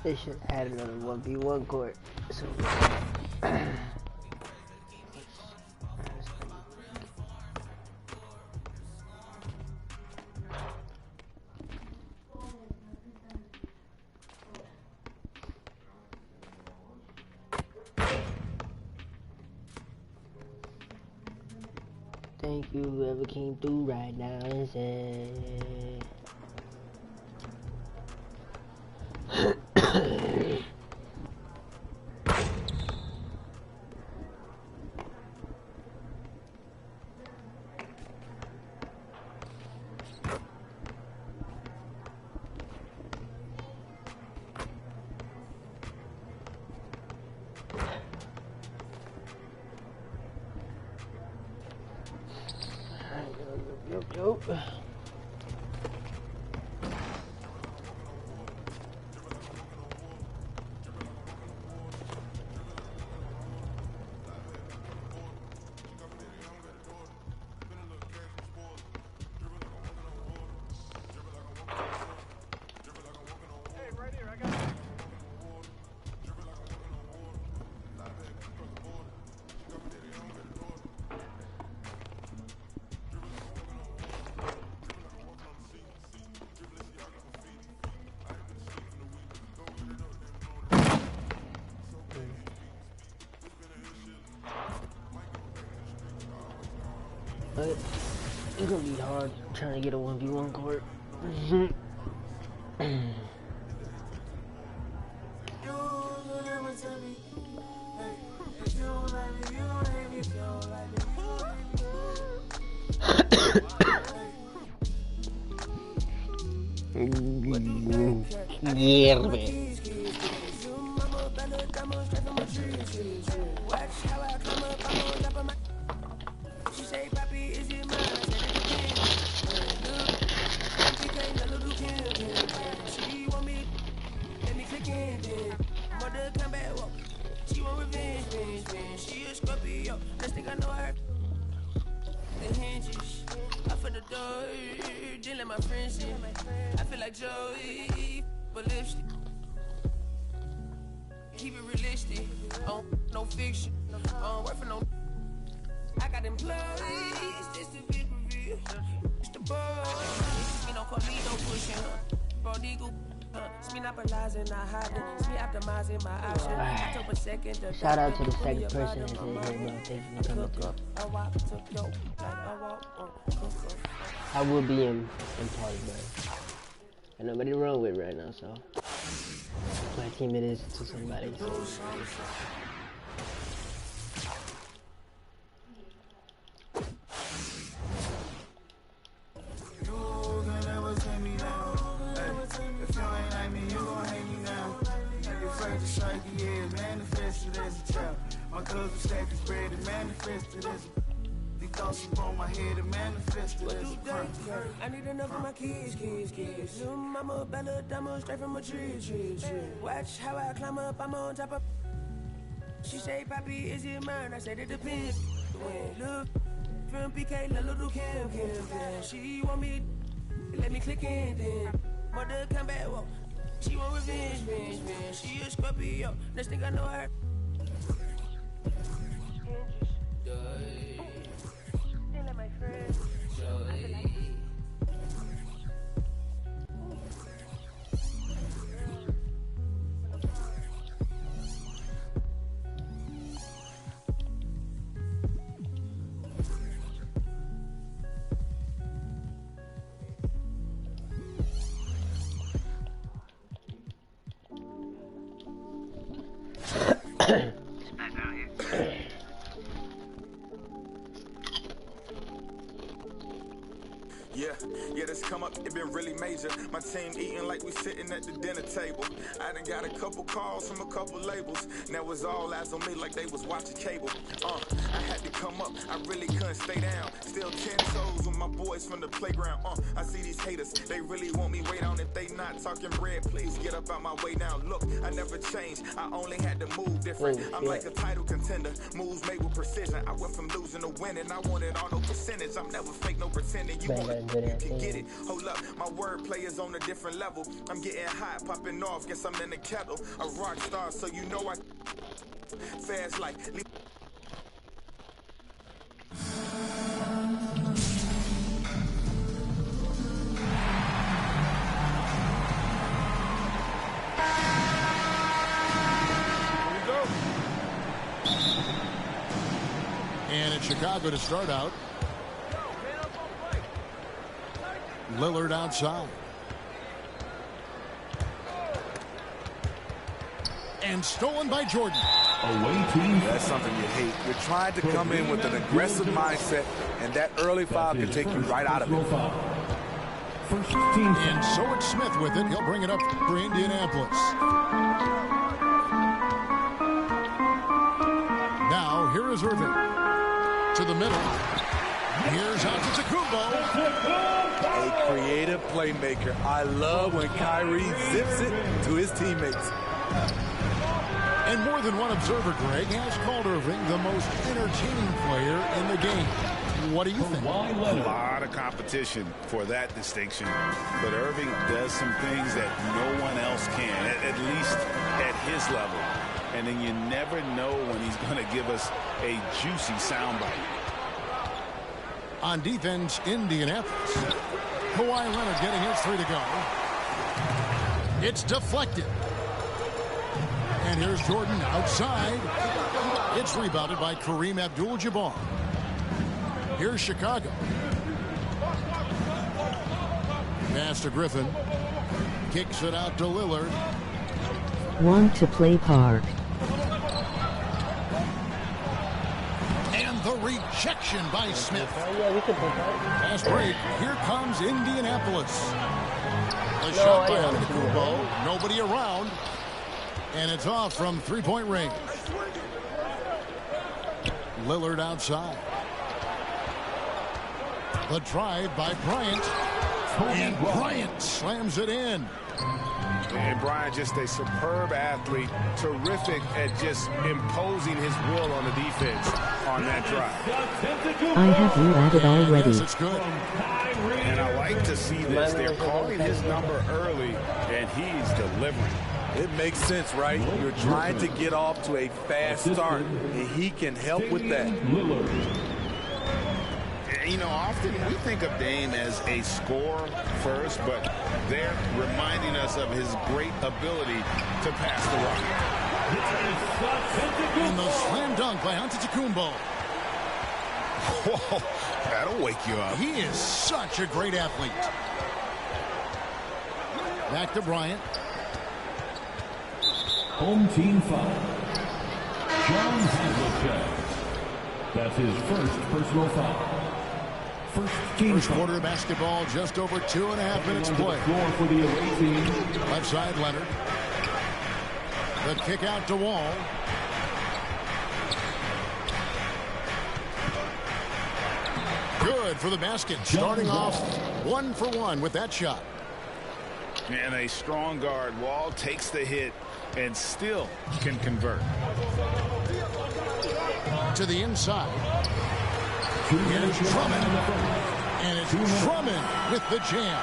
They should have had another 1v1 court. So, thank you whoever came through right now and said. Yo. But it's gonna be hard trying to get a 1v1 court. Hierve. I feel like Joey, but lipstick. Keep it realistic, no fiction, work for no. I got employees, this the big reveal. It's the boss, me no call me no pushing her. Prodigal, it's me not realizing, not hiding, it's me optimizing my options. I took a second to shout out to the second person that said, hey, bro, thank you for coming through. I will be in party, but I know nobody to roll with right now, so my team it is to somebody. So. My cousin stacked his bread and manifested as he thought she on my head and manifested as a crime. I need enough for my kids. Little mama, Bella, diamond straight from a tree. Watch how I climb up, I'm on top of. She say, Papi, is it mine? I said it depends. Look, from PK, little Kim. She want me, let me click in then. Mother come back, whoa. She want revenge. She a Scorpio, next thing I know her. My friend. Yeah, this come up, it been really major. My team eating like we sitting at the dinner table. I done got a couple calls from a couple labels. Now it's all eyes on me like they was watching cable. I had to come up, I really couldn't stay down. Still 10 toes with my boys from the playground. I see these haters, they really want me way down. If they not talking bread, please get up out my way now. Look, I never changed, I only had to move different. I'm like a title contender, moves made with precision. I went from losing to winning, I wanted all no percentage. I'm never fake, no pretending. You want it, you can get it. Hold up. My wordplay is on a different level. I'm getting hot, popping off. Guess I'm in the kettle. A rock star, so you know I fast like. And it's Chicago to start out. Lillard outside. And stolen by Jordan. Away team. That's something you hate. You're trying to come in with an aggressive mindset, and that early foul can take you right out of it. First team. And so it's Smith with it. He'll bring it up for Indianapolis. Now, here is Irving. To the middle. Here's Antetokounmpo. A creative playmaker. I love when Kyrie zips it to his teammates. And more than one observer, Greg, has called Irving the most entertaining player in the game. What do you think? A lot of competition for that distinction. But Irving does some things that no one else can, at least at his level. And then you never know when he's going to give us a juicy soundbite. On defense, Indianapolis. Kawhi Leonard getting his three to go. It's deflected. And here's Jordan outside. It's rebounded by Kareem Abdul-Jabbar. Here's Chicago. Pass to Griffin. Kicks it out to Lillard. Want to play park. And the rejection by Smith. Yeah, we can play that. Fast break. Here comes Indianapolis. The shot by Antetokounmpo. Nobody around. And it's off from three-point range. Lillard outside. The drive by Bryant. And Bryant slams it in. And Bryant, just a superb athlete, terrific at just imposing his will on the defense on that drive. I have you at it already. Yes, it's good. And I like to see this. They're calling his number early, and he's delivering. It makes sense, right? You're trying to get off to a fast start, and he can help with that. You know, often we think of Dame as a scorer first, but they're reminding us of his great ability to pass the rock. And the slam dunk by Antetokounmpo. Whoa, that'll wake you up. He is such a great athlete. Back to Bryant. Home team foul. John Havlicek. That's his first personal foul. First quarter of basketball, just over 2.5 minutes play. For the away team. Left side, Leonard. The kick out to Wall. Good for the basket. Starting off 1 for 1 with that shot. And a strong guard. Wall takes the hit and still can convert. To the inside. And it's Drummond. And it's Drummond with the jam.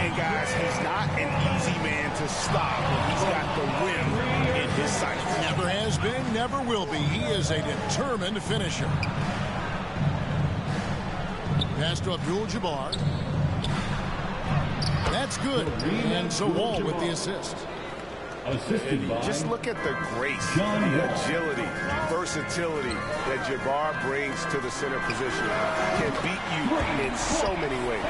And guys, he's not an easy man to stop when he's got the rim in his sights. Never has been, never will be. He is a determined finisher. Pass to Abdul-Jabbar. That's good. And so Wall with the assist. Just look at the grace, the agility, versatility that Jabbar brings to the center position. Can beat you in so many ways.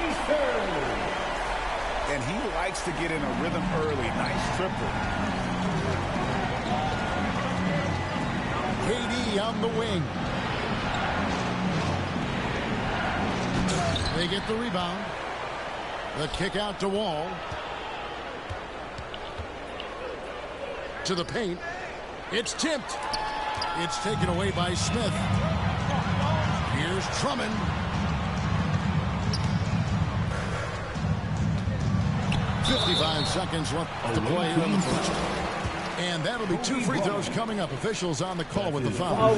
And he likes to get in a rhythm early. Nice triple. KD on the wing. They get the rebound. The kick out to Wall. To the paint. It's tipped. It's taken away by Smith. Here's Drummond. .55 seconds left to play in the first. And that'll be 2 free throws coming up. Officials on the call with the foul.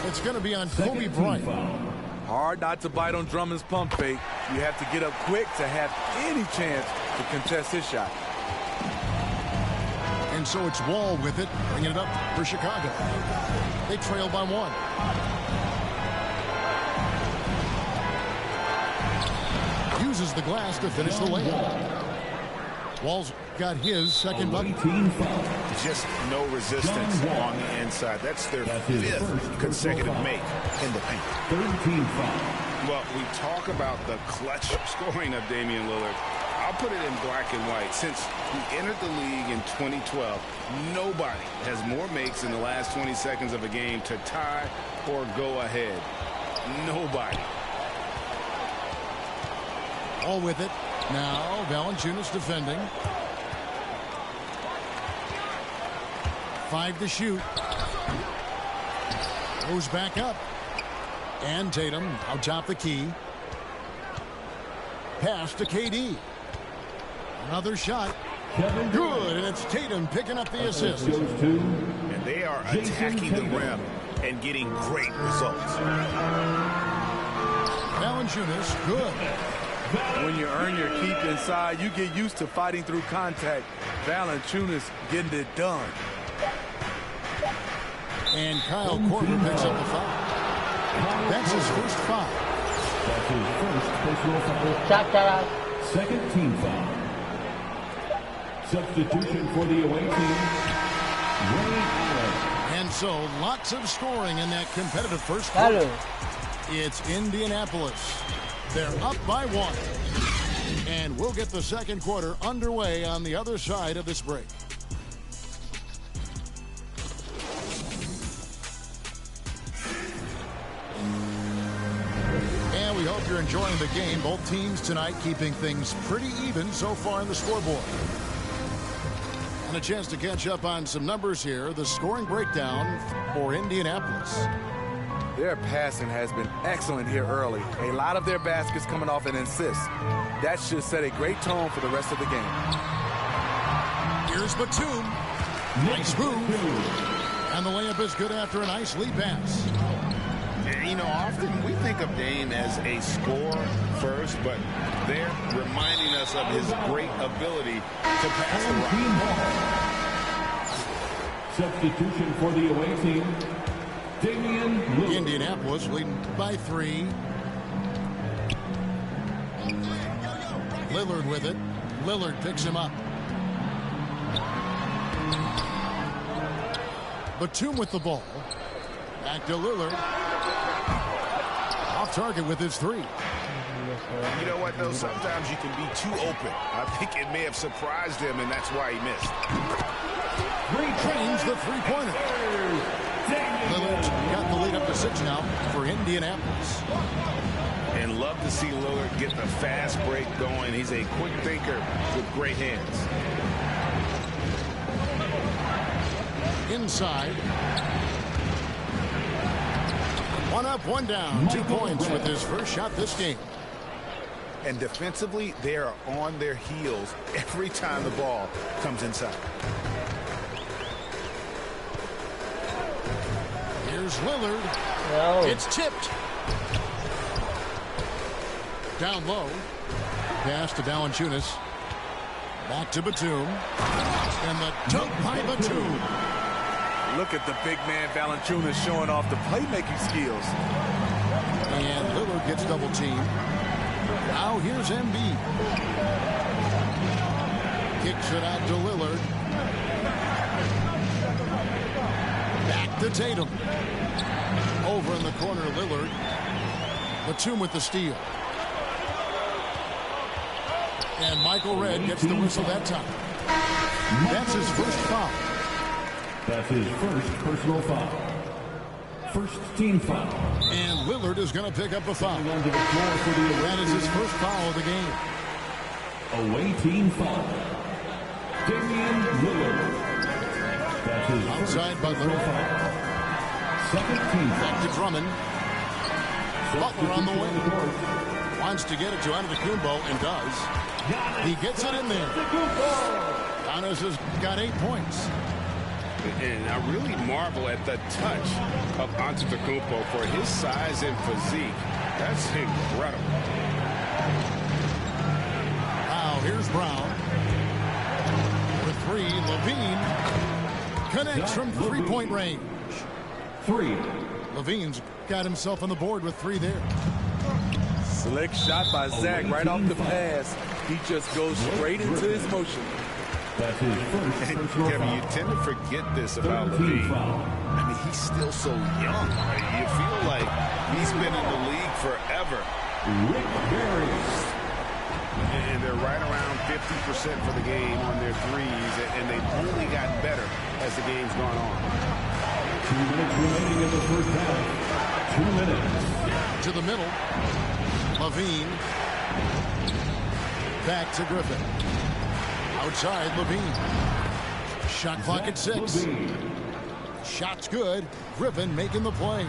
It's going to be on Kobe Bryant. Hard not to bite on Drummond's pump fake. You have to get up quick to have any chance to contest his shot. And so it's Wall with it, bringing it up for Chicago. They trail by 1. Uses the glass to finish the layup. Wall's got his second bucket. Just no resistance on the inside. That's their 5th consecutive make in the paint. Well, we talk about the clutch scoring of Damian Lillard. I'll put it in black and white. Since he entered the league in 2012, nobody has more makes in the last 20 seconds of a game to tie or go ahead. Nobody. All with it. Now, Valanciunas defending. 5 to shoot. Goes back up. And Tatum out top the key. Pass to KD. Another shot. Good, and it's Tatum picking up the assist. And they are attacking the rim and getting great results. Valanciunas, good. When you earn your keep inside, you get used to fighting through contact. Valanciunas getting it done. And Kyle Korver picks up the foul. That's his first foul. That's his first personal foul. Shot that out. Second team foul. Substitution for the away team. Ray Allen. And so lots of scoring in that competitive first quarter. It's Indianapolis. They're up by 1. And we'll get the second quarter underway on the other side of this break. And we hope you're enjoying the game. Both teams tonight keeping things pretty even so far in the scoreboard. And a chance to catch up on some numbers here. The scoring breakdown for Indianapolis. Their passing has been excellent here early. A lot of their baskets coming off an assist. That should set a great tone for the rest of the game. Here's Batum. Nice move. And the layup is good after a nice lead pass. You know, often we think of Dame as a scorer first, but they're reminding us of his great ability to pass the rock. Substitution for the away team. Damian Lillard. Indianapolis leading by 3. Lillard with it. Lillard picks him up. Batum with the ball. Back to Lillard. Off target with his 3. You know what, though? Sometimes you can be too open. I think it may have surprised him, and that's why he missed. Retrains the 3-pointer. Lillard's got the lead up to 6 now for Indianapolis. And love to see Lillard get the fast break going. He's a quick thinker with great hands. Inside. 1 up, 1 down. 2 points with his first shot this game. And defensively, they are on their heels every time the ball comes inside. Here's Lillard. No. It's tipped. Down low. Pass to Valanciunas. Back to Batum. And the dunk by Batum. Look at the big man Valanciunas showing off the playmaking skills. And Lillard gets double teamed. Now here's Embiid. Kicks it out to Lillard. Back to Tatum. Over in the corner, Lillard. Batum with the steal. And Michael Redd gets the whistle that time. That's his first foul. That's his first personal foul. First team foul. And Lillard is going to pick up a foul. Onto the floor for the away That is his first foul of the game. Away team foul. Damian Lillard. That's his Outside first Butler. personal foul. Second team foul. Back to Drummond. Butler on the way. Wants to get it to Antetokounmpo and does. He gets it in there. Giannis has got 8 points. And I really marvel at the touch of Antetokounmpo for his size and physique. That's incredible. Now here's Brown. With three, Levine connects from three-point range. Levine's got himself on the board with three there. Slick shot by Zach right off the pass. He just goes straight into his motion. That's his first personal Kevin, you foul. tend to forget this about Levine. I mean, he's still so young. You feel like he's been in the league forever. Rick Barry. And they're right around 50% for the game on their threes, and they've only gotten better as the game's gone on. 2 minutes remaining in the first half. 2 minutes. To the middle. Levine. Back to Griffin. Outside, Levine. Shot clock at 6. Shot's good. Griffin making the play.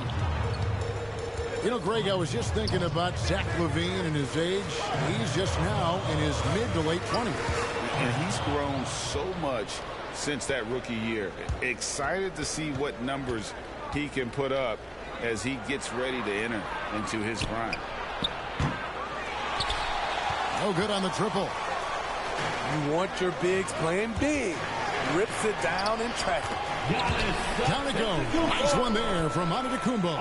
You know, Greg, I was just thinking about Zach Levine and his age. He's just now in his mid to late 20s. And he's grown so much since that rookie year. Excited to see what numbers he can put up as he gets ready to enter into his prime. No good on the triple. You want your bigs playing big. Rips it down in traffic. Down it goes. Nice one there from Antetokounmpo.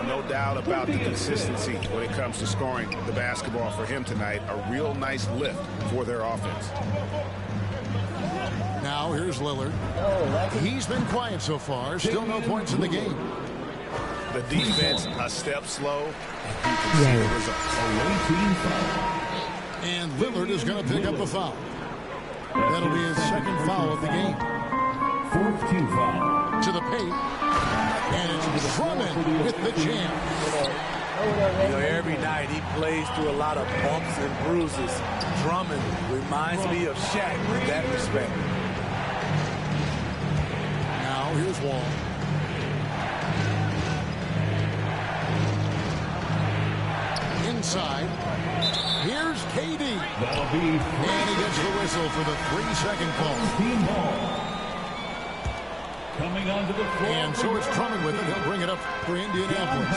No doubt about the consistency when it comes to scoring the basketball for him tonight. A real nice lift for their offense. Now here's Lillard. He's been quiet so far. Still no points in the game. The defense a step slow. You can see the results. And Lillard is going to pick up a foul. That'll be his second foul of the game. Fourth team foul. To the paint. And it's Drummond with the jam. You know, every night he plays through a lot of bumps and bruises. Drummond reminds me of Shaq in that respect. Now here's Wall. Inside. Here's KD. That'll be And he gets the whistle for the 3-second call. team ball. Coming onto the floor. And so it's Drummond with it. He'll bring it up for Indianapolis.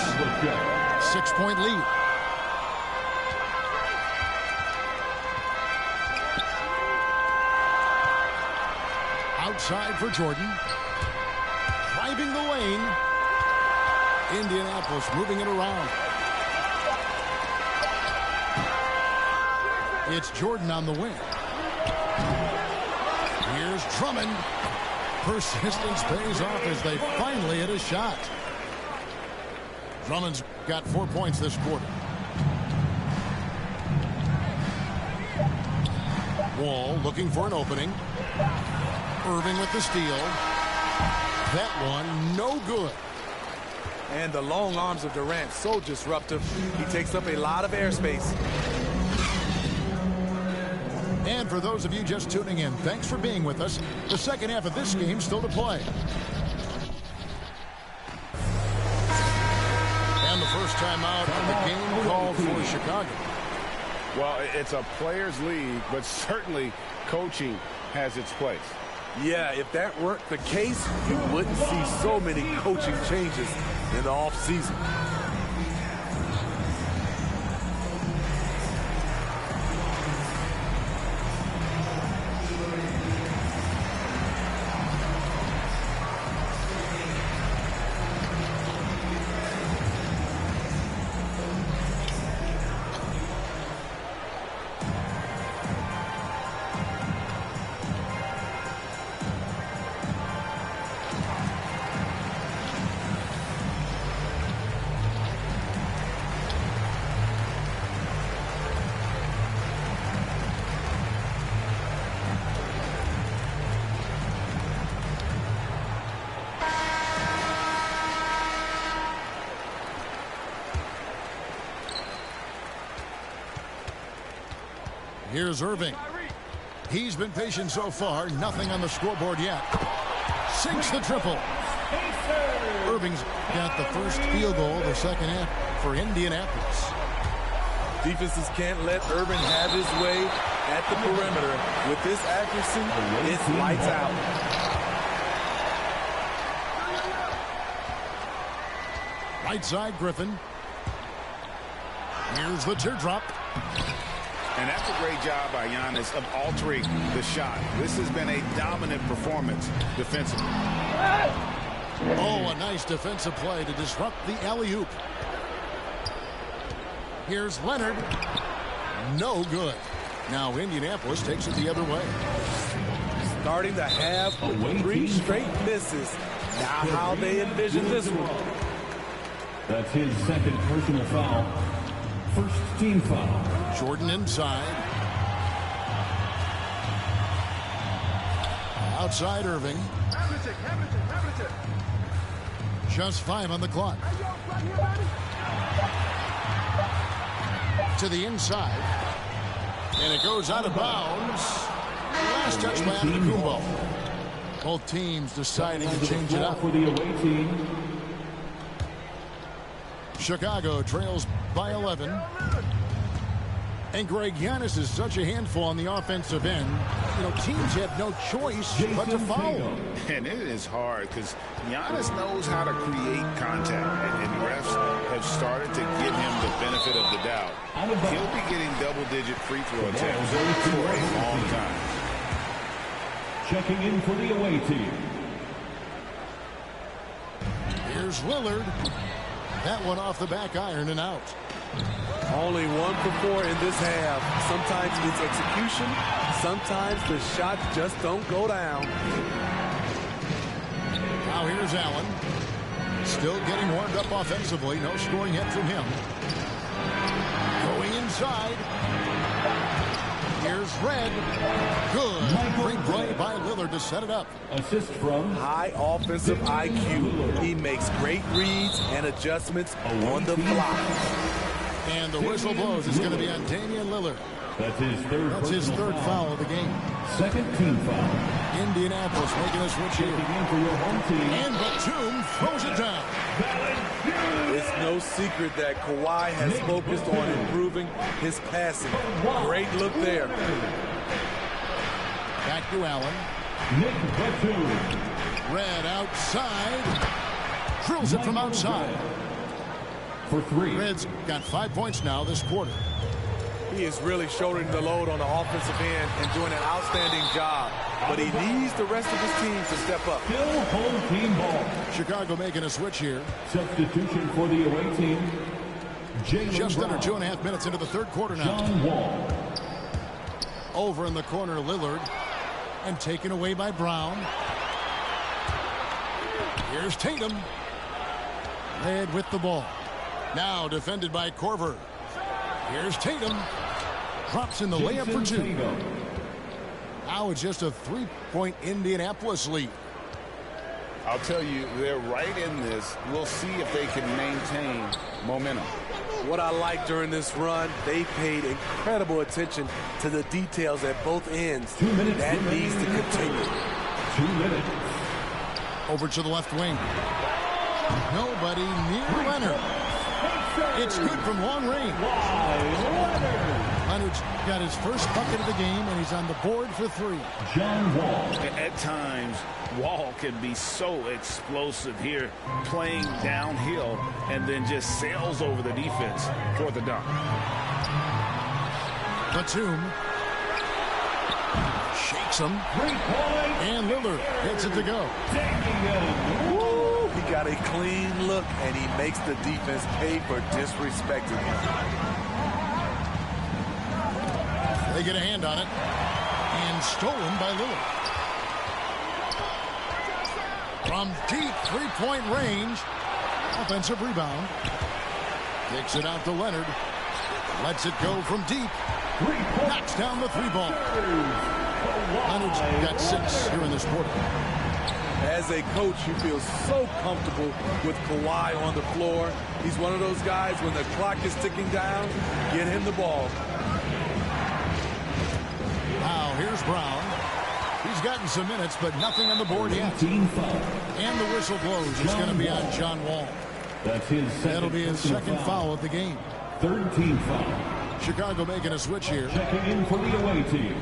6-point lead. Outside for Jordan. Driving the lane. Indianapolis moving it around. It's Jordan on the wing. Here's Drummond. Persistence pays off as they finally hit a shot. Drummond's got 4 points this quarter. Wall looking for an opening. Irving with the steal. That one no good. And the long arms of Durant, so disruptive. He takes up a lot of airspace. And for those of you just tuning in, thanks for being with us. The second half of this game still to play. And the first time out of the game called for Chicago. Well, it's a players' league, but certainly coaching has its place. Yeah, if that weren't the case, you wouldn't see so many coaching changes in the offseason. Here's Irving. He's been patient so far. Nothing on the scoreboard yet. Sinks the triple. Irving's got the first field goal of the second half for Indianapolis. Defenses can't let Irving have his way at the perimeter. With this accuracy, it's lights out. Right side, Griffin. Here's the teardrop. And that's a great job by Giannis of altering the shot. This has been a dominant performance defensively. Oh, a nice defensive play to disrupt the alley-oop. Here's Leonard. No good. Now Indianapolis takes it the other way. Starting to have 3 straight misses. Now how they envision this one. That's his second personal foul. First team foul. Jordan inside. Outside Irving. Just 5 on the clock. To the inside. And it goes out of bounds. Last touch by Antetokounmpo. Both teams deciding to change it up. For the away team. Chicago trails by 11. And Greg, Giannis is such a handful on the offensive end. You know, teams have no choice but to foul him. And it is hard because Giannis knows how to create contact. And refs have started to give him the benefit of the doubt. He'll be getting double-digit free throw attempts for a long time. Checking in for the away team. Here's Lillard. That one off the back iron and out. Only 1 for 4 in this half. Sometimes it's execution. Sometimes the shots just don't go down. Now here's Allen. Still getting warmed up offensively. No scoring yet from him. Going inside. Here's Red. Good. Great play by Lillard to set it up. Assist from High offensive IQ. He makes great reads and adjustments on the fly. And the whistle blows. It's going to be on Damian Lillard. That's his third foul of the game. Second team foul. Indianapolis making a switch here. In for your home team. And Batum throws it down. It's no secret that Kawhi has focused on improving his passing. Great look there. Back to Allen. Nick Batum. Red outside. Drills it from outside. For 3. Red's got 5 points now this quarter. He is really shouldering the load on the offensive end and doing an outstanding job. But he needs the rest of his team to step up. Still home team ball. Chicago making a switch here. Substitution for the away team. Just under 2.5 minutes into the third quarter now. John Wall. Over in the corner, Lillard. And taken away by Brown. Here's Tatum. Red with the ball. Now defended by Korver. Here's Tatum. Drops in the layup for 2. Now it's just a 3-point Indianapolis lead. I'll tell you, they're right in this. We'll see if they can maintain momentum. What I like during this run, they paid incredible attention to the details at both ends. 2 minutes. That needs to continue. 2 minutes. Over to the left wing. Nobody near Leonard. It's good from long range. Leonard's got his first bucket of the game, and he's on the board for 3. John Wall. At times, Wall can be so explosive here, playing downhill, and then just sails over the defense for the dunk. Batum shakes him. And Lillard gets it to go. He got a clean look, and he makes the defense pay for disrespecting him. They get a hand on it. And stolen by Lillard. From deep three-point range. Offensive rebound. Kicks it out to Leonard. Lets it go from deep. Knocks down the 3-ball. Leonard's got 6 here in this quarter. As a coach, you feel so comfortable with Kawhi on the floor. He's one of those guys, when the clock is ticking down, get him the ball. Now, here's Brown. He's gotten some minutes, but nothing on the board yet. And the whistle blows. It's going to be on John Wall. That's his second. That'll be his second foul of the game. Third team foul. Chicago making a switch here. Checking in for the away team.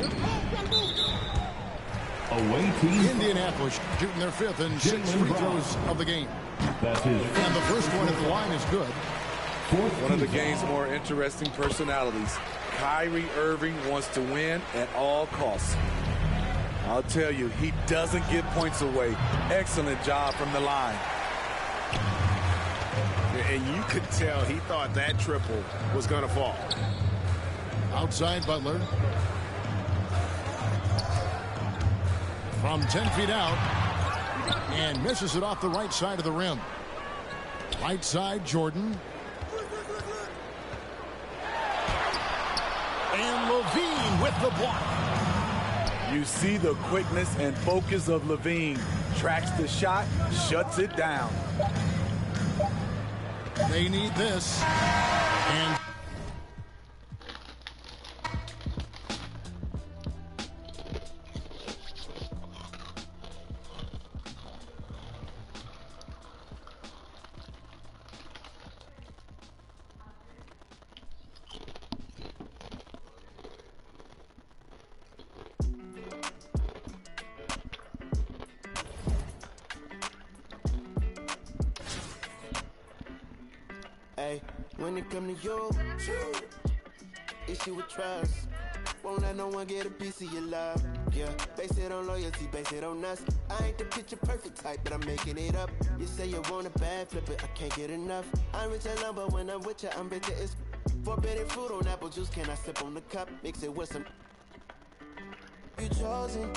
Away team. Indianapolis shooting their 5th and 6th free throws of the game. That's his. And the first one at the line is good. One of the game's more interesting personalities. Kyrie Irving wants to win at all costs. I'll tell you, he doesn't give points away. Excellent job from the line. And you could tell he thought that triple was going to fall. Outside Butler. From 10 feet out. And misses it off the right side of the rim. Right side, Jordan. And Levine with the block. You see the quickness and focus of Levine. Tracks the shot, shuts it down. They need this. And Hey, when it come to you, issue with trust. Won't let no one get a piece of your love. Yeah, base it on loyalty, base it on us. I ain't the picture perfect type, but I'm making it up. You say you want a bad flip it, I can't get enough. I'm rich alone, but when I'm with you, I'm bitter as forbidden fruit on apple juice. Can I sip on the cup? Mix it with some. You chosen.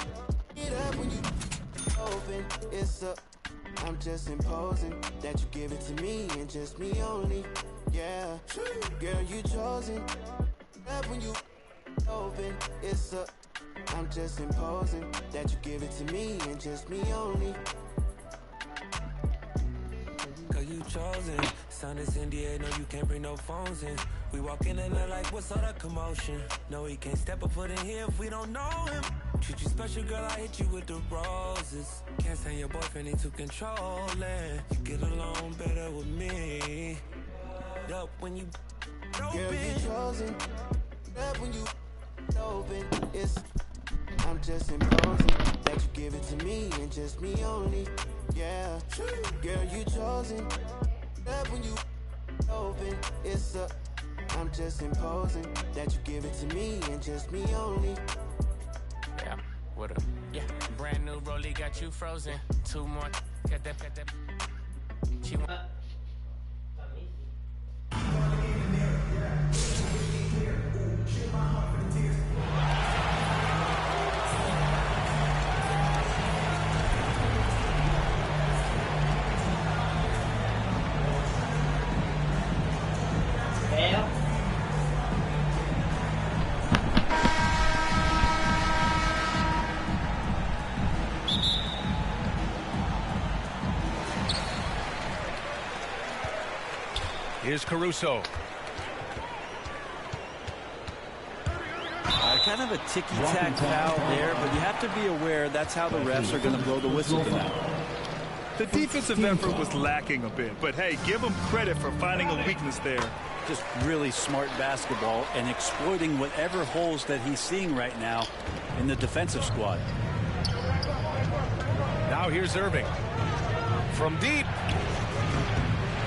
Get up when you open. It's up. I'm just imposing that you give it to me and just me only. Yeah, girl, you chosen. Up when you open, it's up. I'm just imposing that you give it to me and just me only. Girl, you chosen. Sound is in the air, no, you can't bring no phones in. We walk in and like, what's all that commotion? No, he can't step a foot in here if we don't know him. Treat you special, girl, I hit you with the roses. Can't stand your boyfriend, he too controlling. You get along better with me. Up when you open. Girl, you chosen. Up when you open. It's I'm just imposing that you give it to me and just me only. Yeah, girl, you chosen. Up when you open. It's up. I'm just imposing that you give it to me and just me only. Yeah, what up? Yeah, brand new rollie got you frozen. 2 more. Got that. She want. Here's Caruso. Kind of a ticky-tack foul there, but you have to be aware that's how the refs are going to blow the whistle tonight. The defensive effort was lacking a bit, but hey, give him credit for finding a weakness there. Just really smart basketball and exploiting whatever holes that he's seeing right now in the defensive squad. Now here's Irving. From deep.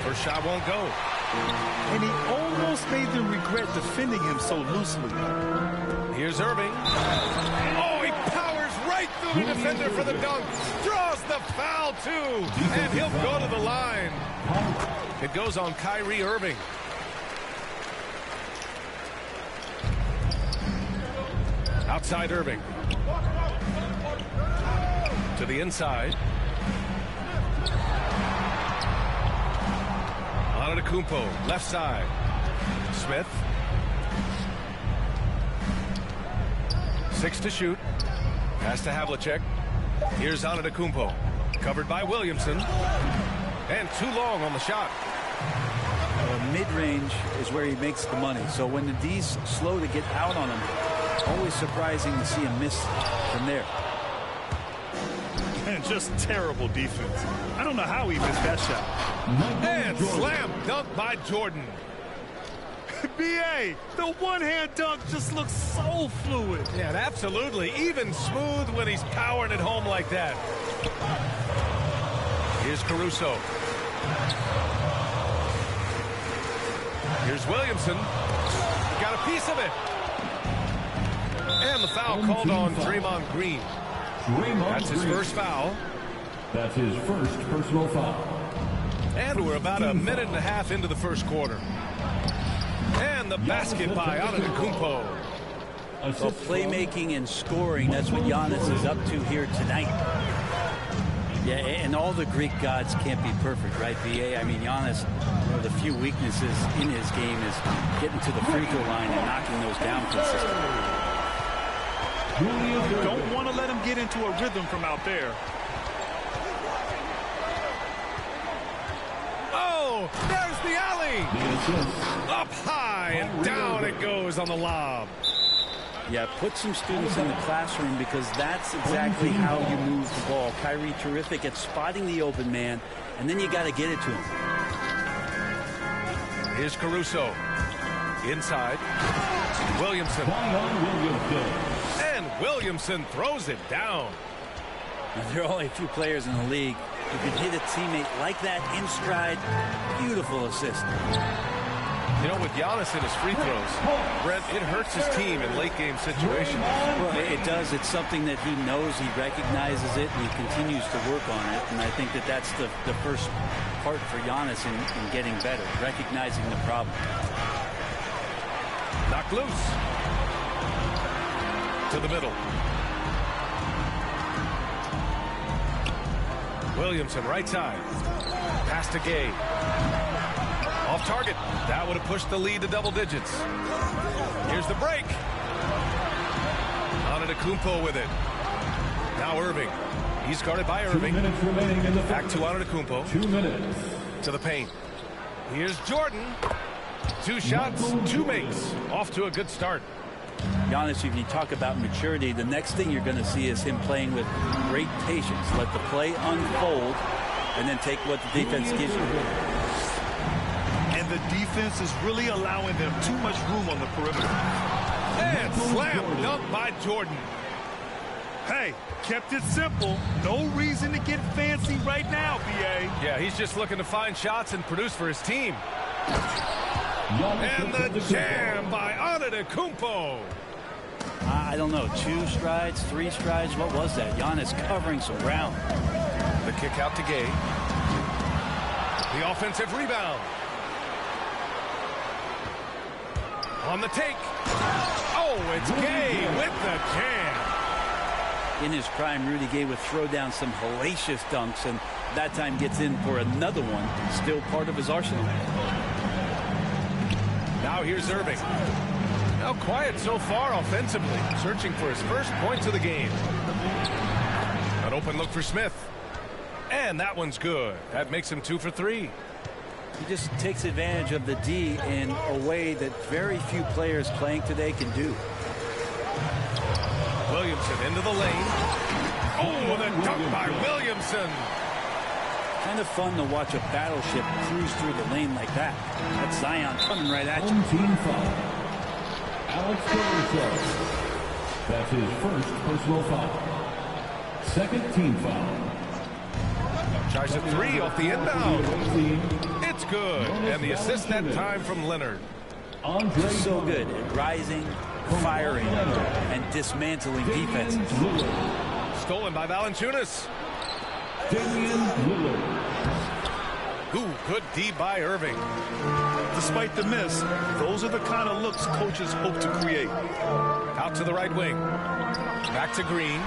First shot won't go. And he almost made them regret defending him so loosely. Here's Irving. Oh, he powers right through the defender for the dunk. Draws the foul, too. And he'll go to the line. It goes on Kyrie Irving. Outside Irving. To the inside. Antetokounmpo, left side. Smith. 6 to shoot. Pass to Havlicek. Here's Antetokounmpo. Covered by Williamson. And too long on the shot. Mid-range is where he makes the money. So when the D's slow to get out on him, always surprising to see him miss from there. And just terrible defense. I don't know how he missed that shot. And slam dunk by Jordan. B.A., the one-hand dunk just looks so fluid. Yeah, absolutely. Even smooth when he's powering it home like that. Here's Caruso. Here's Williamson. He got a piece of it. And the foul called on Draymond Green. That's his first foul. That's his first personal foul. And we're about a minute and a half into the first quarter. And the basket by Antetokounmpo. So playmaking and scoring, that's what Giannis is up to here tonight. Yeah, and all the Greek gods can't be perfect, right, BA? I mean, Giannis, one of the few weaknesses in his game is getting to the free throw line and knocking those down consistently. You don't want to let him get into a rhythm from out there. Oh, there's the alley. Up high and down it goes on the lob. Yeah, put some students in the classroom because that's exactly how you move the ball. Kyrie terrific at spotting the open man, and then you got to get it to him. Here's Caruso. Inside. Williamson. And Williamson throws it down. Now, there are only a few players in the league who can hit a teammate like that in stride. Beautiful assist. You know, with Giannis in his free throws, Brent, it hurts his team in late-game situations. Well, it does. It's something that he knows. He recognizes it, and he continues to work on it. And I think that that's the first part for Giannis in getting better, recognizing the problem. Knocked loose. To the middle. Williamson, right side. Pass to Gay. Off target. That would have pushed the lead to double digits. Here's the break. Antetokounmpo with it. Now Irving. He's guarded by Irving. 2 minutes remaining in the back to Antetokounmpo. 2 minutes. To the paint. Here's Jordan. 2 shots, 2 makes. Off to a good start. Giannis, if you talk about maturity, the next thing you're going to see is him playing with great patience. Let the play unfold and then take what the defense gives you. And the defense is really allowing them too much room on the perimeter. And slam dunk by Jordan. Hey, kept it simple. No reason to get fancy right now, BA. Yeah, he's just looking to find shots and produce for his team. And the jam by Antetokounmpo. I don't know, 2 strides, 3 strides, what was that? Giannis covering some ground. The kick out to Gay. The offensive rebound. On the take. Oh, it's Gay with the jam. In his prime, Rudy Gay would throw down some hellacious dunks, and that time gets in for another one. Still part of his arsenal. Now here's Irving. Now quiet so far offensively, searching for his first points of the game. An open look for Smith. And that one's good. That makes him 2 for 3. He just takes advantage of the D in a way that very few players playing today can do. Williamson into the lane. Oh, the dunk by Williamson. Kind of fun to watch a battleship cruise through the lane like that. That's Zion coming right at you. Team foul. Alex Caruso. That's his first personal foul. Second team foul. Tries a 3 off the inbound. It's good. And the assist that time from Leonard. Just so good at rising, firing, and dismantling defenses. Stolen by Valanciunas. Ooh, good D by Irving. Despite the miss, those are the kind of looks coaches hope to create. Out to the right wing. Back to Green.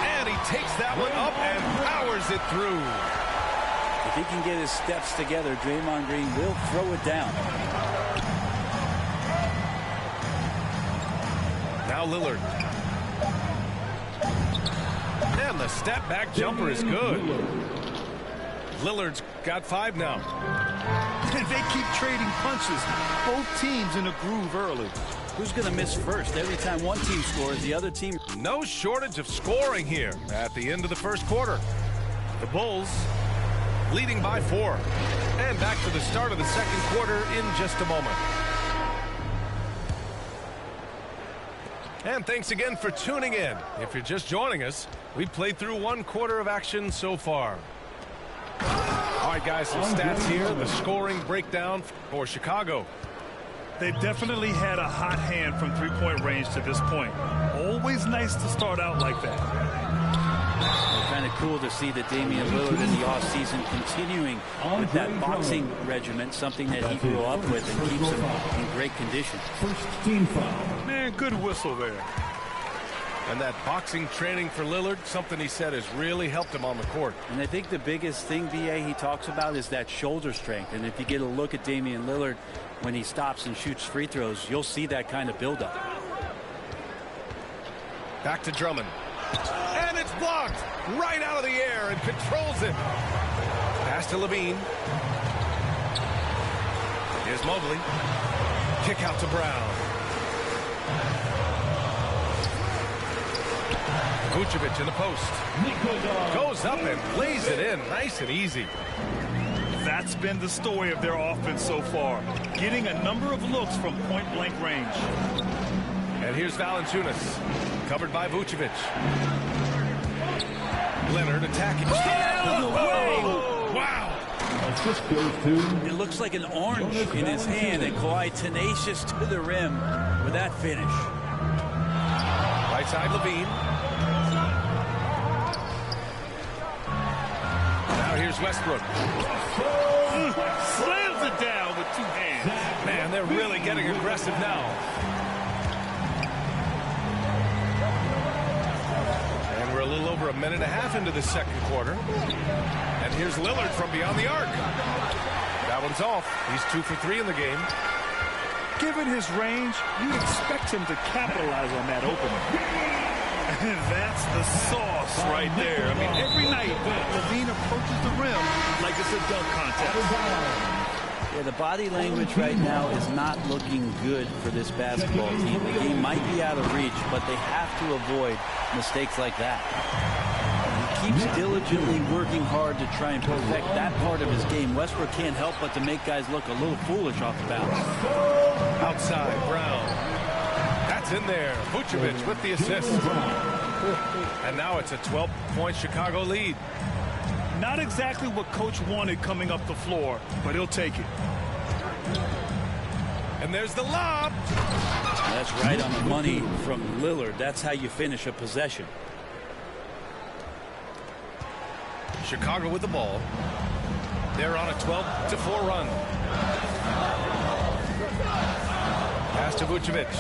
And he takes that one up and powers it through. If he can get his steps together, Draymond Green will throw it down. Now Lillard. And the step back jumper is good. Lillard's got 5 now. They keep trading punches. Both teams in a groove early. Who's going to miss first? Every time one team scores, the other team... No shortage of scoring here at the end of the first quarter. The Bulls leading by 4. And back to the start of the second quarter in just a moment. And thanks again for tuning in. If you're just joining us, we've played through 1 quarter of action so far. All right, guys, some stats here. The scoring breakdown for Chicago. They've definitely had a hot hand from three-point range to this point. Always nice to start out like that. Kind of cool to see that Damian Lillard in the offseason continuing with that boxing regimen, something that he grew up with and keeps him in great condition. First team foul. Man, good whistle there. And that boxing training for Lillard, something he said has really helped him on the court. And I think the biggest thing, B.A., he talks about is that shoulder strength. And if you get a look at Damian Lillard when he stops and shoots free throws, you'll see that kind of buildup. Back to Drummond. And it's blocked right out of the air and controls it. Pass to Levine. Here's Mobley. Kick out to Brown. Vucevic in the post. Goes up and lays it in nice and easy. That's been the story of their offense so far. Getting a number of looks from point-blank range. And here's Valanciunas. Covered by Vucevic. Leonard attacking. Oh! Wow! Assist goes to... It looks like an orange in his hand, and Kawhi tenacious to the rim with that finish. Right side, Levine. Now here's Westbrook. Slams it down with two hands. Man, they're really getting aggressive now. And we're a little over a minute and a half into the second quarter. And here's Lillard from beyond the arc. That one's off. He's 2 for 3 in the game. Given his range, you'd expect him to capitalize on that opening. And that's the sauce right there. I mean, every night, Levine approaches the rim like it's a dunk contest. Yeah, the body language right now is not looking good for this basketball team. The game might be out of reach, but they have to avoid mistakes like that. He keeps diligently working hard to try and perfect that part of his game. Westbrook can't help but to make guys look a little foolish off the bounce. Outside, Brown. That's in there. Vucevic with the assist. And now it's a 12-point Chicago lead. Not exactly what Coach wanted coming up the floor, but he'll take it. And there's the lob. That's right on the money from Lillard. That's how you finish a possession. Chicago with the ball. They're on a 12-4 run. Pass to Vucevic.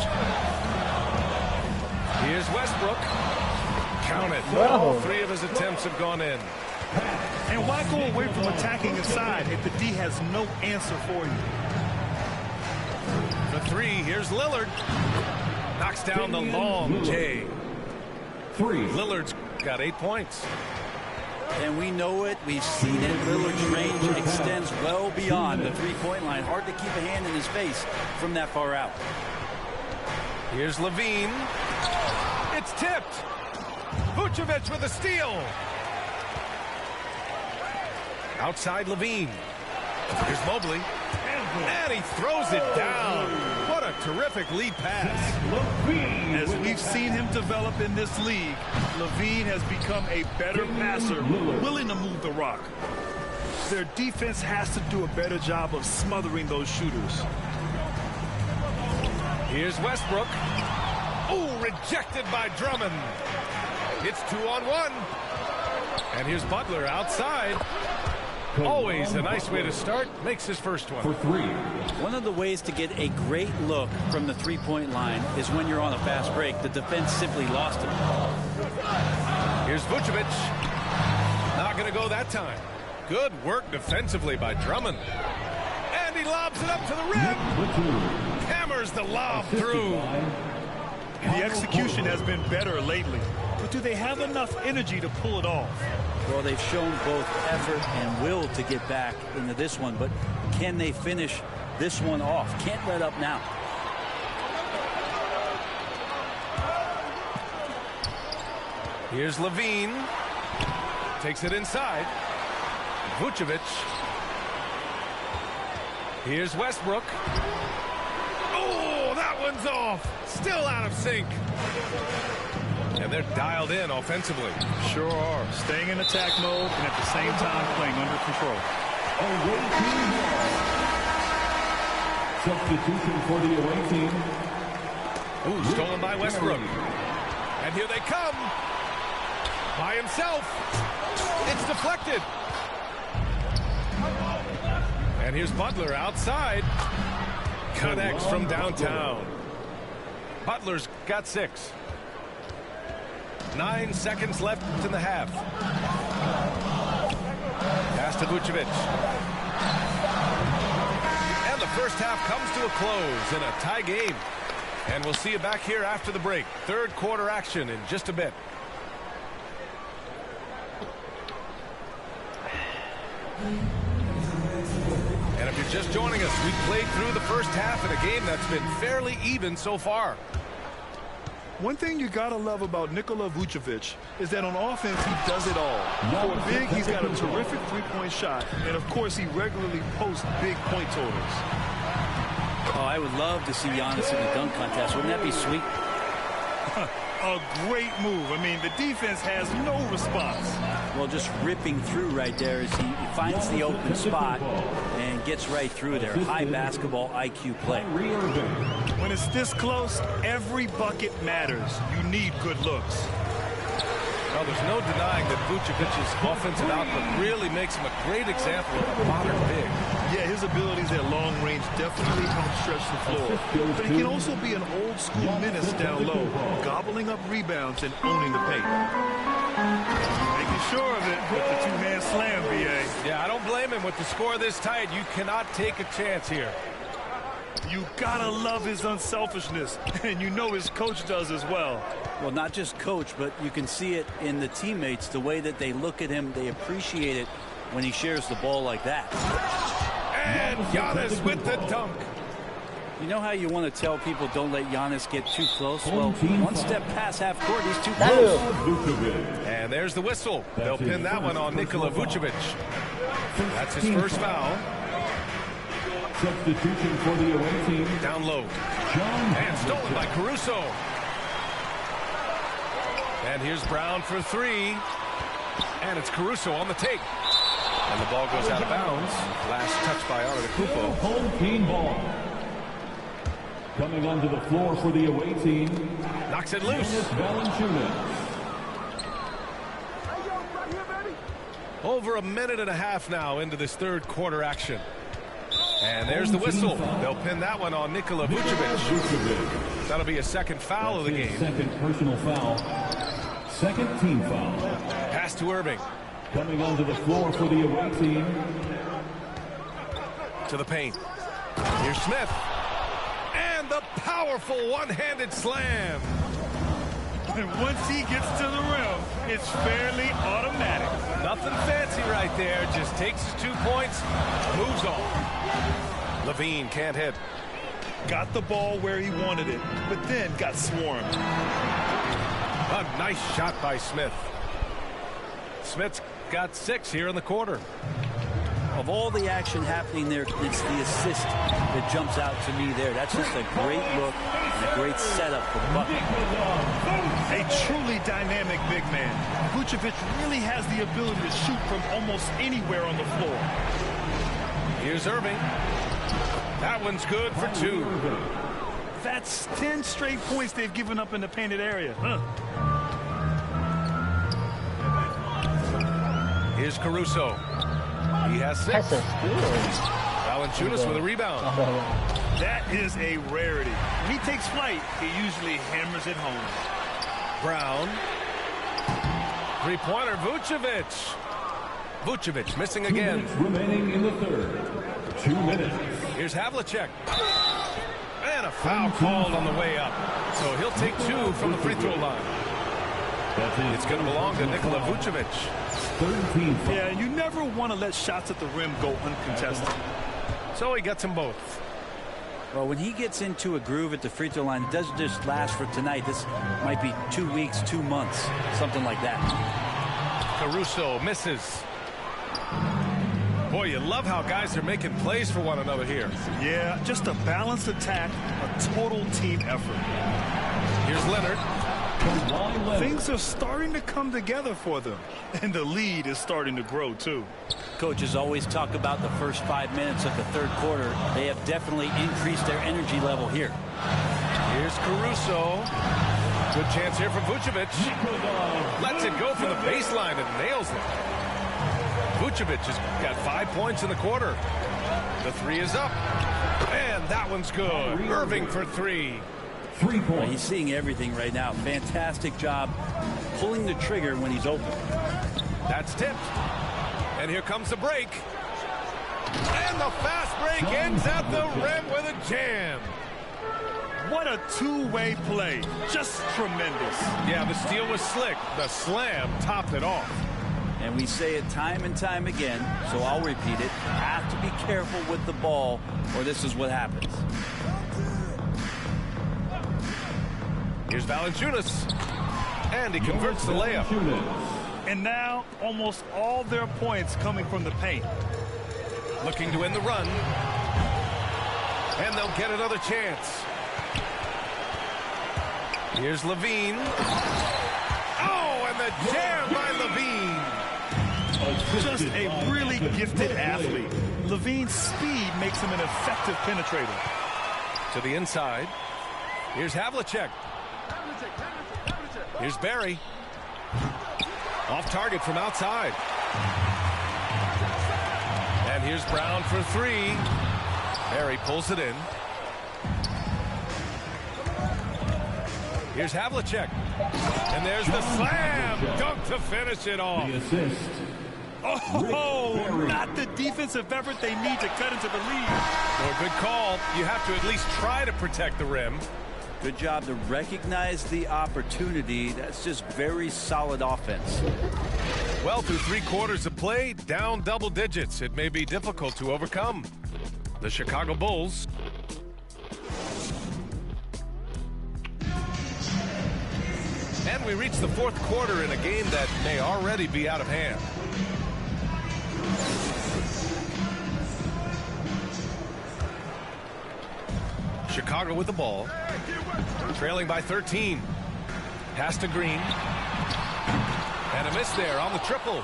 Here's Westbrook. Count it. All 3 of his attempts have gone in. And why go away from attacking inside if the D has no answer for you? The 3, here's Lillard. Knocks down the long J. 3. Lillard's got 8 points. And we know it. We've seen it. Lillard's range extends well beyond the three-point line. Hard to keep a hand in his face from that far out. Here's Levine. It's tipped. Vucevic with a steal. Outside Levine. Here's Mobley. And he throws it down. What a terrific lead pass. As we've seen him develop in this league, Levine has become a better passer, willing to move the rock. Their defense has to do a better job of smothering those shooters. Here's Westbrook. Oh, rejected by Drummond. It's 2-on-1. And here's Butler outside. Always a nice way to start. Makes his first one. For 3. One of the ways to get a great look from the three-point line is when you're on a fast break. The defense simply lost him. Here's Vucevic. Not going to go that time. Good work defensively by Drummond. And he lobs it up to the rim. Hammers the lob through. The execution has been better lately. But do they have enough energy to pull it off? Well, they've shown both effort and will to get back into this one, but can they finish this one off? Can't let up now. Here's Levine. Takes it inside. Vucevic. Here's Westbrook. Oh, that one's off. Still out of sync. And they're dialed in offensively. Sure are. Staying in attack mode and at the same time playing under control. Away team ball. Substitution for the away team. Ooh, stolen by Westbrook. And here they come. By himself. It's deflected. And here's Butler outside. Connects from downtown. Butler's got 6. 9 seconds left in the half. Pass to Vucevic. And the first half comes to a close in a tie game. And we'll see you back here after the break. Third quarter action in just a bit. And if you're just joining us, we played through the first half in a game that's been fairly even so far. One thing you gotta love about Nikola Vucevic is that on offense he does it all. For a big, he's got a terrific three-point shot, and of course he regularly posts big point totals. Oh, I would love to see Giannis in the dunk contest. Wouldn't that be sweet? A great move. I mean, the defense has no response. Well, just ripping through right there as he finds the open spot and gets right through there. High basketball IQ play. When it's this close, every bucket matters. You need good looks. Well, there's no denying that Vucevic's offensive output really makes him a great example of a modern big. Yeah, his abilities at long range definitely help stretch the floor. But he can also be an old-school menace down low, gobbling up rebounds and owning the paint. Making sure of it with the two-hand slam, B.A. Yeah, I don't blame him. With the score this tight, you cannot take a chance here. You gotta love his unselfishness, and you know his coach does as well. Well, not just coach, but you can see it in the teammates, the way that they look at him. They appreciate it when he shares the ball like that. And Giannis with the dunk. You know how you want to tell people don't let Giannis get too close? Well, one step past half court, he's too close. And there's the whistle. They'll pin that one on Nikola Vucevic. That's his first foul. Substitution for the away team. Down low. And stolen by Caruso. And here's Brown for 3. And it's Caruso on the take. And the ball goes out of bounds. Last touch by Antetokounmpo. Home team ball. Coming onto the floor for the away team. Knocks it loose. Over a minute and a half now into this third quarter action. And there's the whistle. They'll pin that one on Nikola Vucevic. That'll be a second foul of the game. Second personal foul. Second team foul. Pass to Irving. Coming onto the floor for the away team. To the paint. Here's Smith. And the powerful one-handed slam. And once he gets to the rim, it's fairly automatic. Nothing fancy right there. Just takes his 2 points, moves on. Levine can't hit. Got the ball where he wanted it, but then got swarmed. A nice shot by Smith. Smith's got 6 here in the quarter. Of all the action happening there, it's the assist that jumps out to me there. That's just a great look and a great setup for Bucket. A truly dynamic big man. Vucevic really has the ability to shoot from almost anywhere on the floor. Here's Irving. That one's good for 2. That's 10 straight points they've given up in the painted area. Huh? Here's Caruso. He has 6. Valanciunas with a rebound. That is a rarity. When he takes flight, he usually hammers it home. Brown. Three-pointer, Vucevic. Vucevic missing again. Remaining in the third. 2 minutes. Here's Havlicek. And a foul called on the way up. So he'll take 2 from the free throw line. It's going to belong to Nikola Vucevic. Yeah, you never want to let shots at the rim go uncontested. So he gets them both. Well, when he gets into a groove at the free throw line, it doesn't just last for tonight. This might be 2 weeks, 2 months, something like that. Caruso misses. Boy, you love how guys are making plays for one another here. Yeah, just a balanced attack, a total team effort. Here's Leonard. Things are starting to come together for them, and the lead is starting to grow too. Coaches always talk about the first 5 minutes of the third quarter. They have definitely increased their energy level here. Here's Caruso. Good chance here from Vucevic. Lets it go from the baseline and nails it. Vucevic has got 5 points in the quarter. The three is up. And that one's good. Irving for three. 3 points. Well, he's seeing everything right now. Fantastic job pulling the trigger when he's open. That's tipped. And here comes the break. And the fast break ends at the rim with a jam. What a two-way play. Just tremendous. Yeah, the steal was slick. The slam topped it off. And we say it time and time again, so I'll repeat it. Have to be careful with the ball, or this is what happens. Here's Valanciunas. And he converts the layup. And now, almost all their points coming from the paint. Looking to win the run. And they'll get another chance. Here's Levine. Oh, and the jam by Levine. Just a really gifted athlete. Levine's speed makes him an effective penetrator. To the inside. Here's Havlicek. Here's Barry. Off target from outside. And here's Brown for three. Barry pulls it in. Here's Havlicek. And there's the slam dunk to finish it off. The assist. Oh, not the defensive effort they need to cut into the lead. Well, good call. You have to at least try to protect the rim. Good job to recognize the opportunity. That's just very solid offense. Well, through 3 quarters of play, down double digits. It may be difficult to overcome. The Chicago Bulls. And we reach the 4th quarter in a game that may already be out of hand. Chicago with the ball. Trailing by 13. Pass to Green. And a miss there on the triple.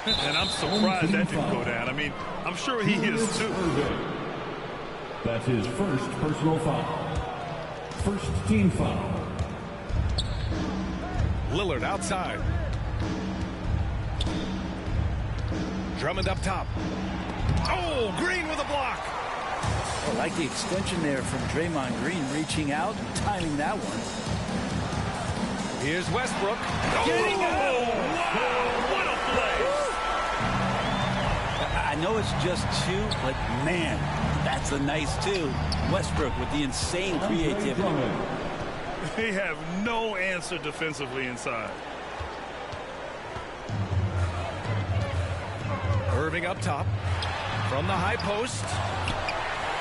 And I'm surprised that didn't go down. I mean, I'm sure he is too. That's his first personal foul. First team foul. Lillard outside. Drummond up top. Oh, Green with a block. I like the extension there from Draymond Green, reaching out and timing that one. Here's Westbrook. Getting out! Wow, what a play! I know it's just 2, but man, that's a nice 2. Westbrook with the insane creativity. They have no answer defensively inside. Irving up top. From the high post.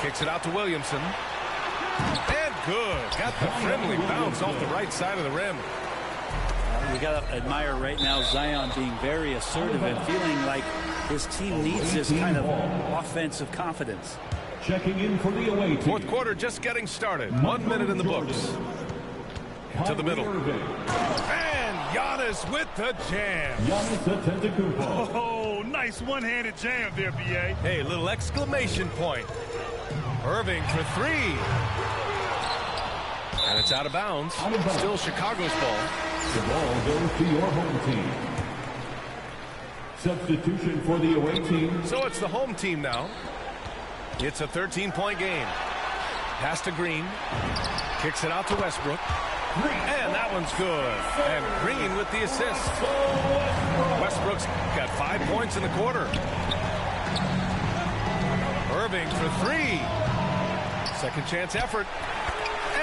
Kicks it out to Williamson. And good. Got the friendly bounce off the right side of the rim. We got to admire right now Zion being very assertive and feeling like his team needs this kind of offensive confidence. Checking in for the away team. 4th quarter just getting started. 1 minute in the books. To the middle. And Giannis with the jam. Giannis Antetokounmpo. Oh, nice one-handed jam there, B.A. Hey, little exclamation point. Irving for three. And it's out of bounds. Still Chicago's ball. The ball goes to your home team. Substitution for the away team. So it's the home team now. It's a 13-point game. Pass to Green. Kicks it out to Westbrook. And that one's good. And Green with the assist. Westbrook's got 5 points in the quarter. Irving for three. Second chance effort.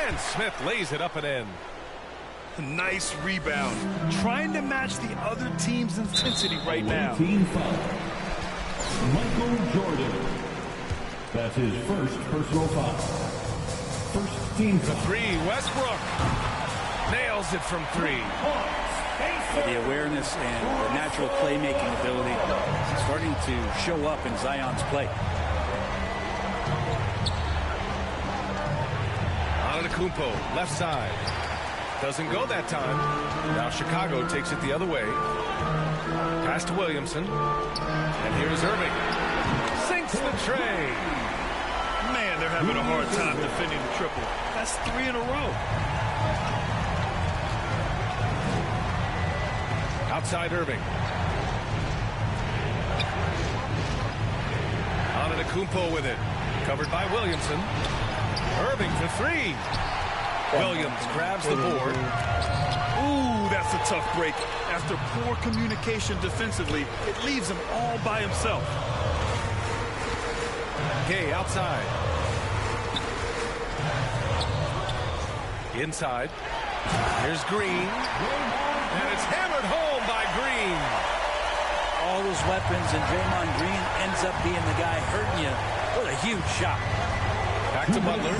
And Smith lays it up and in. Nice rebound. Trying to match the other team's intensity right now. Team foul. Michael Jordan. That's his first personal foul. First team foul. The three, Westbrook. Nails it from three. The awareness and the natural playmaking ability starting to show up in Zion's play. Antetokounmpo, left side. Doesn't go that time. Now Chicago takes it the other way. Pass to Williamson. And here's Irving. Sinks the tray. Man, they're having a hard time defending the triple. That's 3 in a row. Outside Irving. Antetokounmpo with it. Covered by Williamson. Irving for 3. Williams grabs the board. Ooh, that's a tough break. After poor communication defensively, it leaves him all by himself. Gay outside. Inside. Here's Green. And it's hammered home by Green. All those weapons, and Draymond Green ends up being the guy hurting you. What a huge shot. Back to Butler.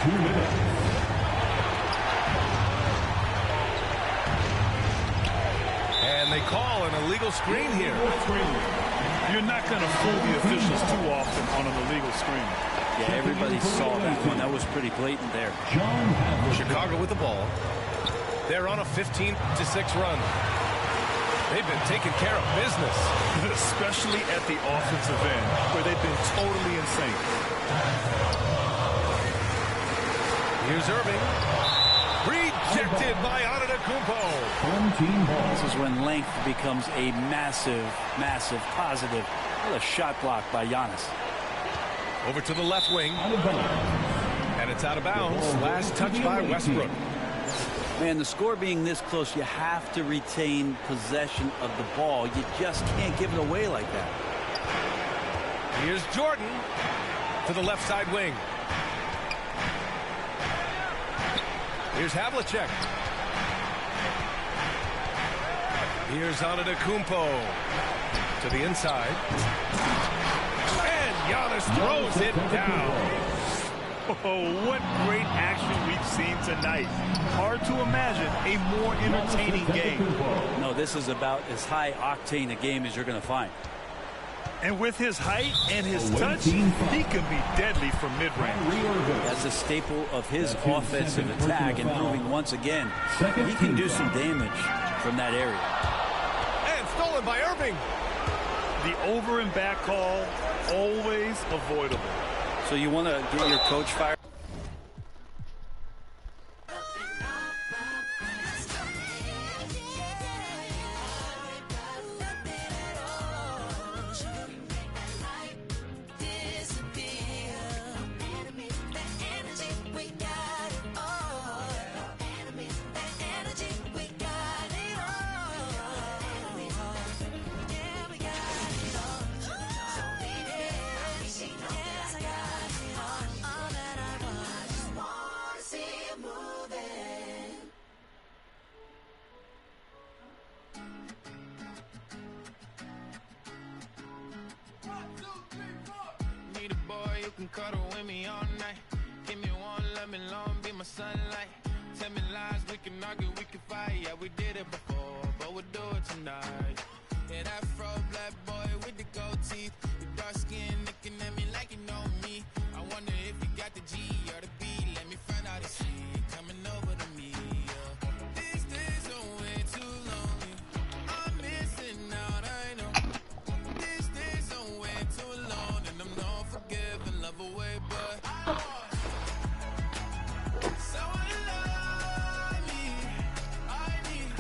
2 minutes. And they call an illegal screen here. You're not going to fool the officials too often on an illegal screen. Yeah, everybody saw that one. That was pretty blatant there. Chicago with the ball. They're on a 15-6 run. They've been taking care of business. Especially at the offensive end, where they've been totally insane. Here's Irving. Rejected by Antetokounmpo. This is when length becomes a massive, massive positive. What a shot block by Giannis. Over to the left wing. And it's out of bounds. Last touch by Westbrook. Man, the score being this close, you have to retain possession of the ball. You just can't give it away like that. Here's Jordan to the left side wing. Here's Havlicek. Here's Antetokounmpo to the inside. And Giannis throws it down. Oh, what great action we've seen tonight. Hard to imagine a more entertaining game. No, this is about as high-octane a game as you're going to find. And with his height and his touch, he can be deadly from mid-range. That's a staple of his offensive attack, and proving once again he can do some damage from that area. And stolen by Irving. The over and back call, always avoidable. So you want to get your coach fired? Cuddle with me all night. Give me one, let me long, be my sunlight. Tell me lies, we can argue, we can fight. Yeah, we did it before, but we'll do it tonight. Yeah, that fro black boy with the gold teeth. Your dark skin looking at me like you know me. I wonder if you got the G or the B. Let me find out and see. Coming over to me, yeah. These days are way too lonely. I'm missing out, I know. These days are way too long, and I'm not forgiving love away, but I want someone to love me. I need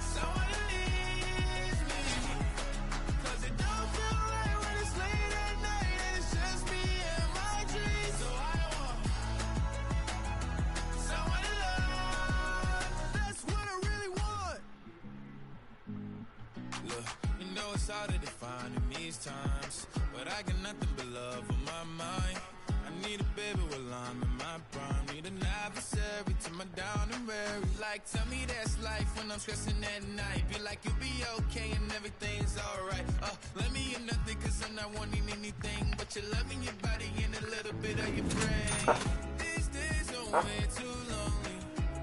someone to leave me, 'cause it don't feel right when it's late at night and it's just me and my dreams. So I want someone to love. That's what I really want. Look, you know it's hard to define in these times, but I got nothing but love on my mind. I need a baby while I'm in my prime. Need an adversary to my down and weary. Like, tell me that's life when I'm stressing at night. Be like, you'll be okay and everything's alright. Let me in nothing 'cause I'm not wanting anything but your love in your body and a little bit of your brain. These days are way too lonely.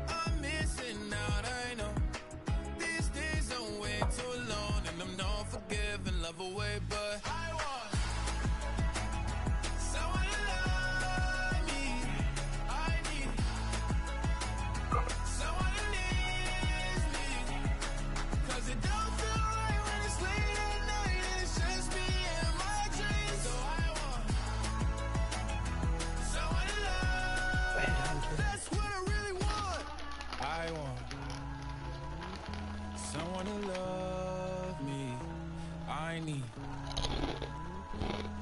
I'm missing out, I know. These days are way too long, and I'm not forgiving love away, but I want someone to love me. I need me.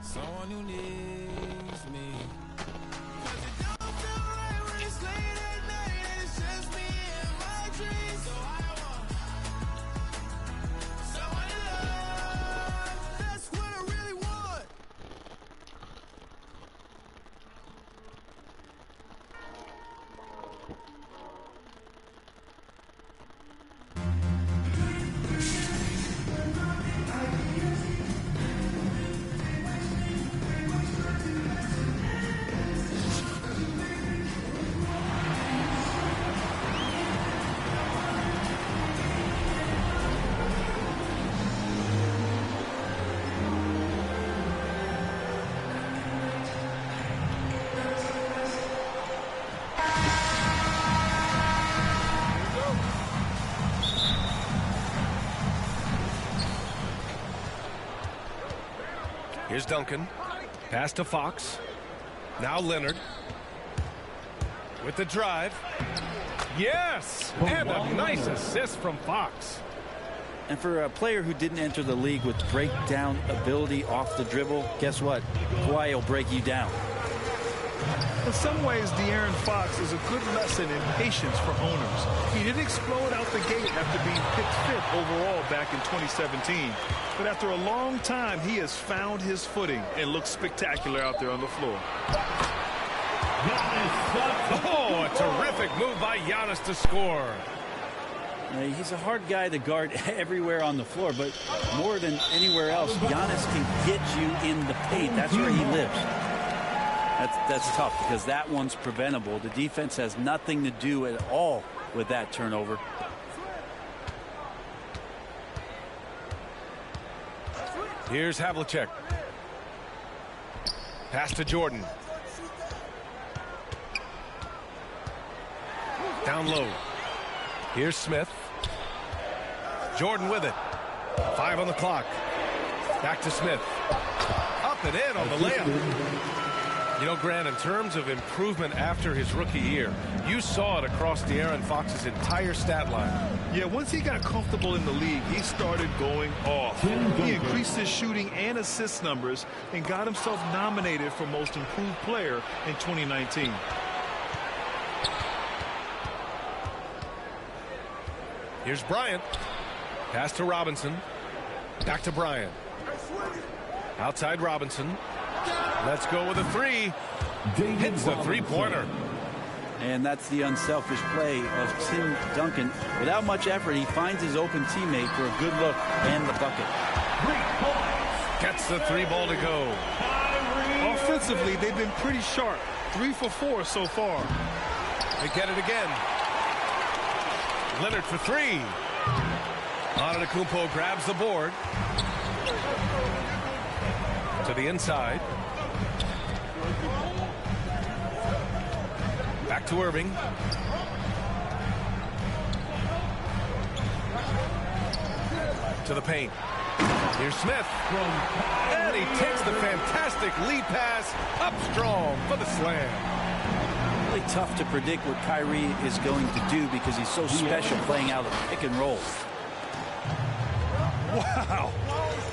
Someone who needs me. 'Cause it don't feel right when it's late at night and it's just me and my dreams. So I want someone to love. That's what I really want. Here's Duncan. Pass to Fox. Now Leonard. With the drive. Yes! And a nice assist from Fox. And for a player who didn't enter the league with breakdown ability off the dribble, guess what? Kawhi will break you down. In some ways, De'Aaron Fox is a good lesson in patience for owners. He didn't explode out the gate after being picked 5th overall back in 2017. But after a long time, he has found his footing and looks spectacular out there on the floor. Oh, a terrific move by Giannis to score. He's a hard guy to guard everywhere on the floor, but more than anywhere else, Giannis can get you in the paint. That's where he lives. That's tough because that one's preventable. The defense has nothing to do at all with that turnover. Here's Havlicek. Pass to Jordan. Down low. Here's Smith. Jordan with it. 5 on the clock. Back to Smith. Up and in on the layup. You know, Grant, in terms of improvement after his rookie year, you saw it across De'Aaron Fox's entire stat line. Yeah, once he got comfortable in the league, he started going off. He increased his shooting and assist numbers and got himself nominated for Most Improved Player in 2019. Here's Bryant. Pass to Robinson. Back to Bryant. Outside Robinson. Let's go with a 3. Hits the three-pointer. And that's the unselfish play of Tim Duncan. Without much effort, he finds his open teammate for a good look and the bucket. Gets the 3 ball to go. Offensively, they've been pretty sharp. 3 for 4 so far. They get it again. Leonard for 3. Antetokounmpo grabs the board. To the inside. Back to Irving. To the paint. Here's Smith. And he takes the fantastic lead pass up strong for the slam. Really tough to predict what Kyrie is going to do because he's so special playing out of pick and roll. Wow.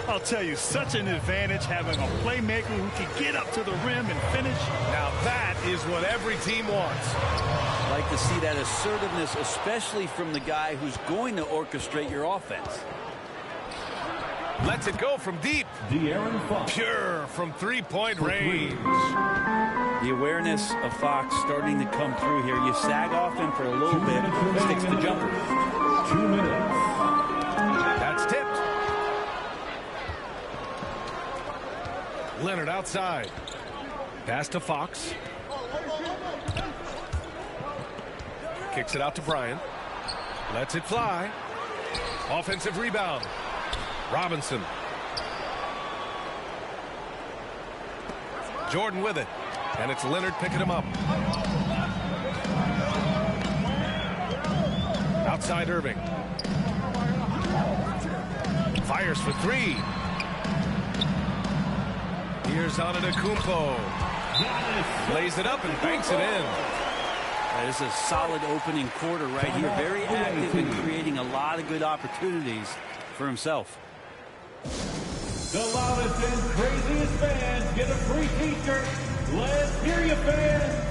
I'll tell you, such an advantage having a playmaker who can get up to the rim and finish. Now that is what every team wants. I like to see that assertiveness, especially from the guy who's going to orchestrate your offense. Lets it go from deep. De'Aaron Fox. Pure from three-point range. The awareness of Fox starting to come through here. You sag off him for a little bit, sticks the jumper. 2 minutes. That's tipped. Leonard outside. Pass to Fox. Kicks it out to Bryant. Lets it fly. Offensive rebound. Robinson. Jordan with it. And it's Leonard picking him up. Outside Irving. Fires for 3. Here's Antetokounmpo. Lays it up and banks it in. This is a solid opening quarter right here. Very active in creating a lot of good opportunities for himself. The loudest and craziest fans get a free t-shirt. Let's hear you, fans.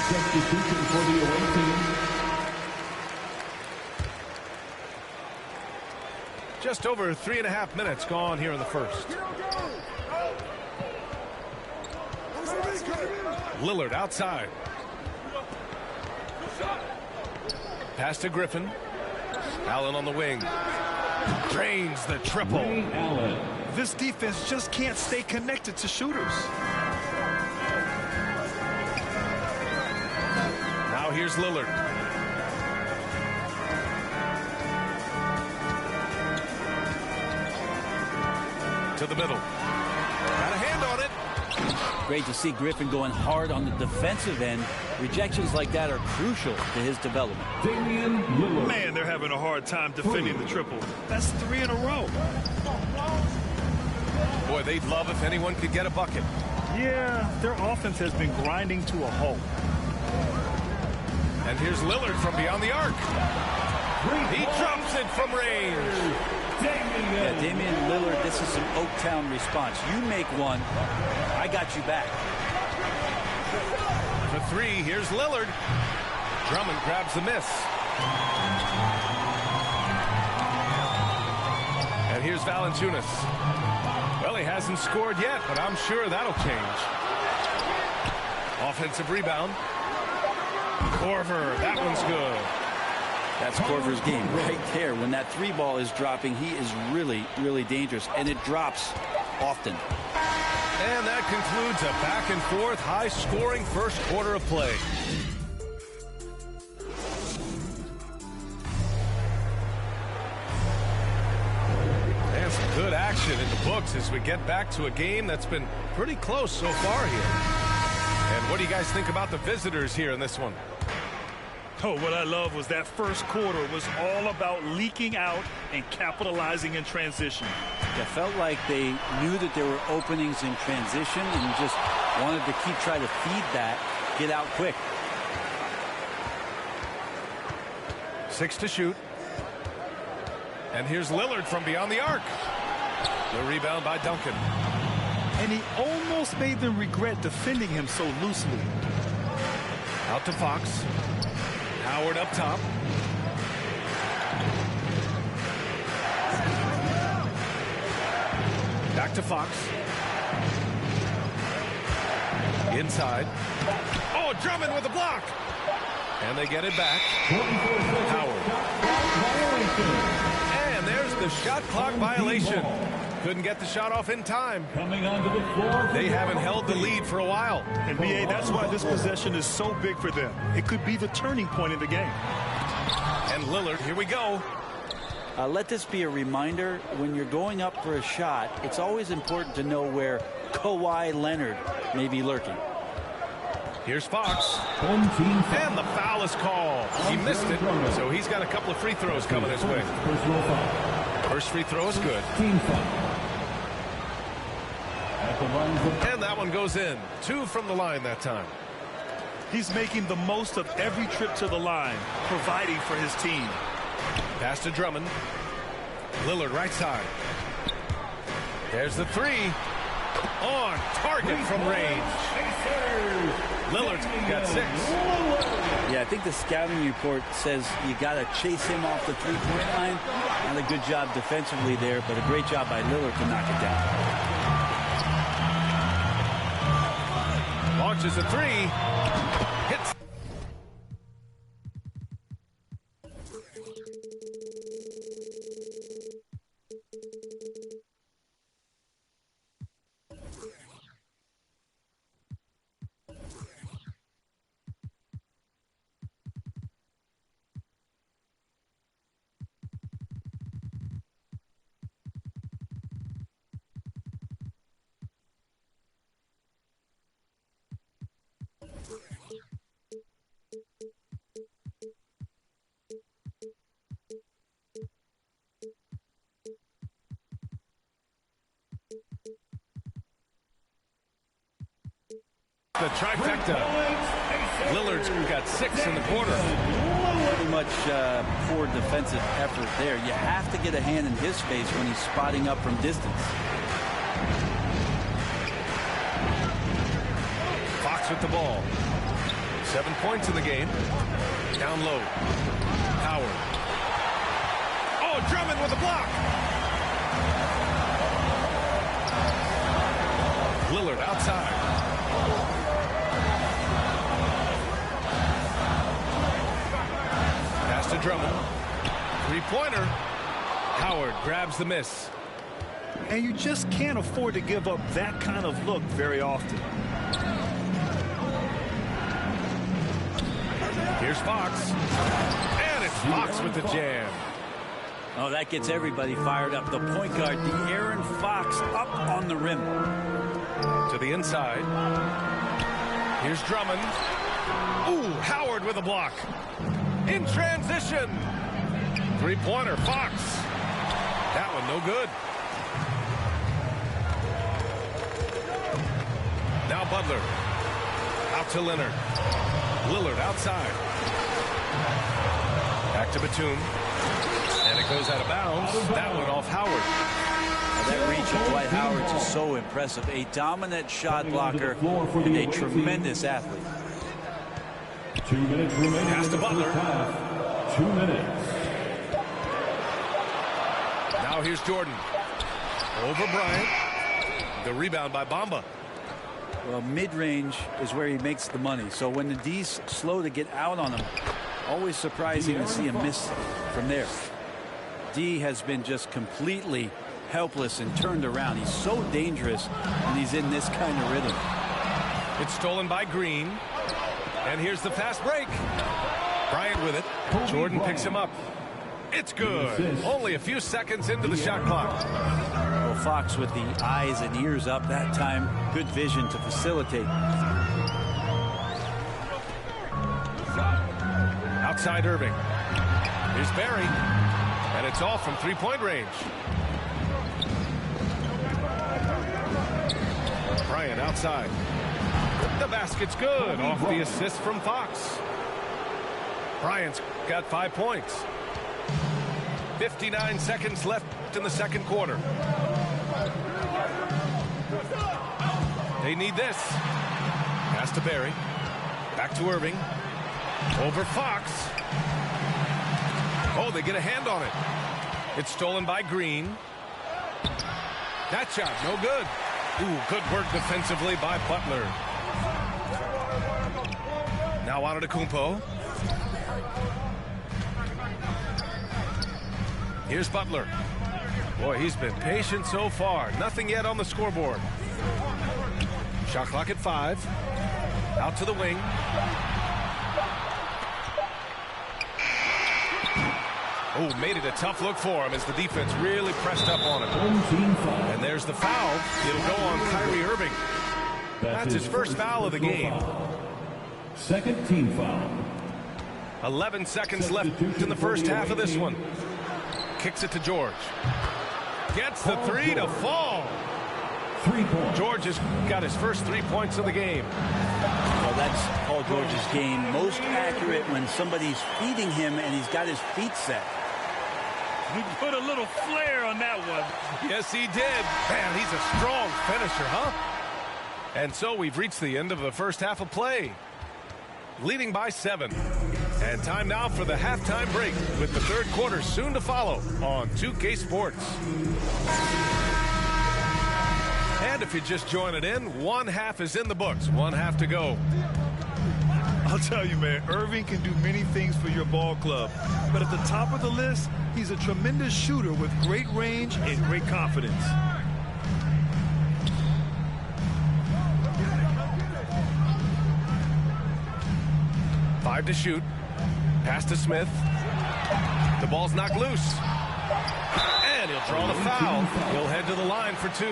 Substitution for the away team. Just over 3.5 minutes gone here in the first. Lillard outside. Pass to Griffin. Allen on the wing. Drains the triple. Allen. This defense just can't stay connected to shooters. Now here's Lillard. To the middle. Got a hand on it. Great to see Griffin going hard on the defensive end. Rejections like that are crucial to his development. Man, they're having a hard time defending the triple. That's 3 in a row. Boy, they'd love if anyone could get a bucket. Yeah, their offense has been grinding to a halt. And here's Lillard from beyond the arc. He drops it from range. Yeah, Damian Lillard, this is some Oaktown response. You make one, I got you back. For three, here's Lillard. Drummond grabs the miss. And here's Valanciunas. Well, he hasn't scored yet, but I'm sure that'll change. Offensive rebound. Korver, that one's good. That's Korver's game right there. When that three ball is dropping, he is really, really dangerous, and it drops often. And that concludes a back-and-forth, high-scoring first quarter of play. And some good action in the books as we get back to a game that's been pretty close so far here. And what do you guys think about the visitors here in this one? Oh, what I love was that first quarter was all about leaking out and capitalizing in transition. It felt like they knew that there were openings in transition and just wanted to keep trying to feed that, get out quick. 6 to shoot. And here's Lillard from beyond the arc. The rebound by Duncan. And he almost made them regret defending him so loosely. Out to Fox. Howard up top. Back to Fox. Inside. Oh, Drummond with a block. And they get it back. Howard. And there's the shot clock violation. Couldn't get the shot off in time. Coming onto the floor. They haven't held the lead for a while. And BA, that's why this possession is so big for them. It could be the turning point in the game. And Lillard, here we go. Let this be a reminder, when you're going up for a shot, it's always important to know where Kawhi Leonard may be lurking. Here's Fox. And the foul is called. He missed it, so he's got a couple of free throws coming his way. First free throw is good. And that one goes in. 2 from the line that time. He's making the most of every trip to the line, providing for his team. Pass to Drummond. Lillard right side. There's the three. On target from range. Lillard's got 6. Yeah, I think the scouting report says you got to chase him off the three-point line. Not a good job defensively there, but a great job by Lillard to knock it down. Launches a 3. Hits. trifecta. Lillard's got 6 in the quarter. Pretty much poor defensive effort there. You have to get a hand in his face when he's spotting up from distance. Fox with the ball. 7 points in the game. Down low. Howard. Oh, Drummond with a block. Lillard outside. Pass to Drummond. Three-pointer. Howard grabs the miss. And you just can't afford to give up that kind of look very often. Here's Fox. And it's Fox with the jam. Oh, that gets everybody fired up. The point guard, De'Aaron Fox, up on the rim. To the inside. Here's Drummond. Ooh, Howard with a block. In transition. Three-pointer, Fox. That one no good. Now Butler. Out to Leonard. Lillard outside. Back to Batum. And it goes out of bounds. That one off Howard. That reach of Dwight Howard is so impressive. A dominant shot blocker and a tremendous athlete. 2 minutes remaining. Pass to Butler. 2 minutes. Now here's Jordan. Over Bryant. The rebound by Bamba. Well, mid-range is where he makes the money. So when the D's slow to get out on him, always surprising to see him miss from there. D has been just completely helpless and turned around. He's so dangerous when he's in this kind of rhythm. It's stolen by Green. And here's the fast break. Bryant with it. Jordan picks him up. It's good. Only a few seconds into the shot clock. Well, Fox with the eyes and ears up that time. Good vision to facilitate. Outside Irving. Here's Barry. And it's off from three-point range. Bryant outside. The basket's good. Off the assist from Fox. Bryant's got 5 points. 59 seconds left in the second quarter. They need this. Pass to Barry. Back to Irving. Over Fox. Oh, they get a hand on it. It's stolen by Green. That shot, no good. Ooh, good work defensively by Butler. Now Antetokounmpo. Here's Butler. Boy, he's been patient so far. Nothing yet on the scoreboard. Shot clock at 5. Out to the wing. Oh, made it a tough look for him as the defense really pressed up on him. And there's the foul. It'll go on Kyrie Irving. That's his first foul of the game. Second team foul. 11 seconds left in the first half of this one. Kicks it to George. Gets the three to fall. 3 points. George has got his first 3 points of the game. Well, that's Paul George's game. Most accurate when somebody's feeding him and he's got his feet set. He put a little flair on that one. Yes, he did. Man, he's a strong finisher, huh? And so we've reached the end of the first half of play. Leading by 7. And time now for the halftime break with the third quarter soon to follow on 2K Sports. And if you're just joining in, one half is in the books. One half to go. I'll tell you, man, Irving can do many things for your ball club. But at the top of the list, he's a tremendous shooter with great range and great confidence. Five to shoot. Pass to Smith. The ball's knocked loose. And he'll draw the foul. He'll head to the line for 2.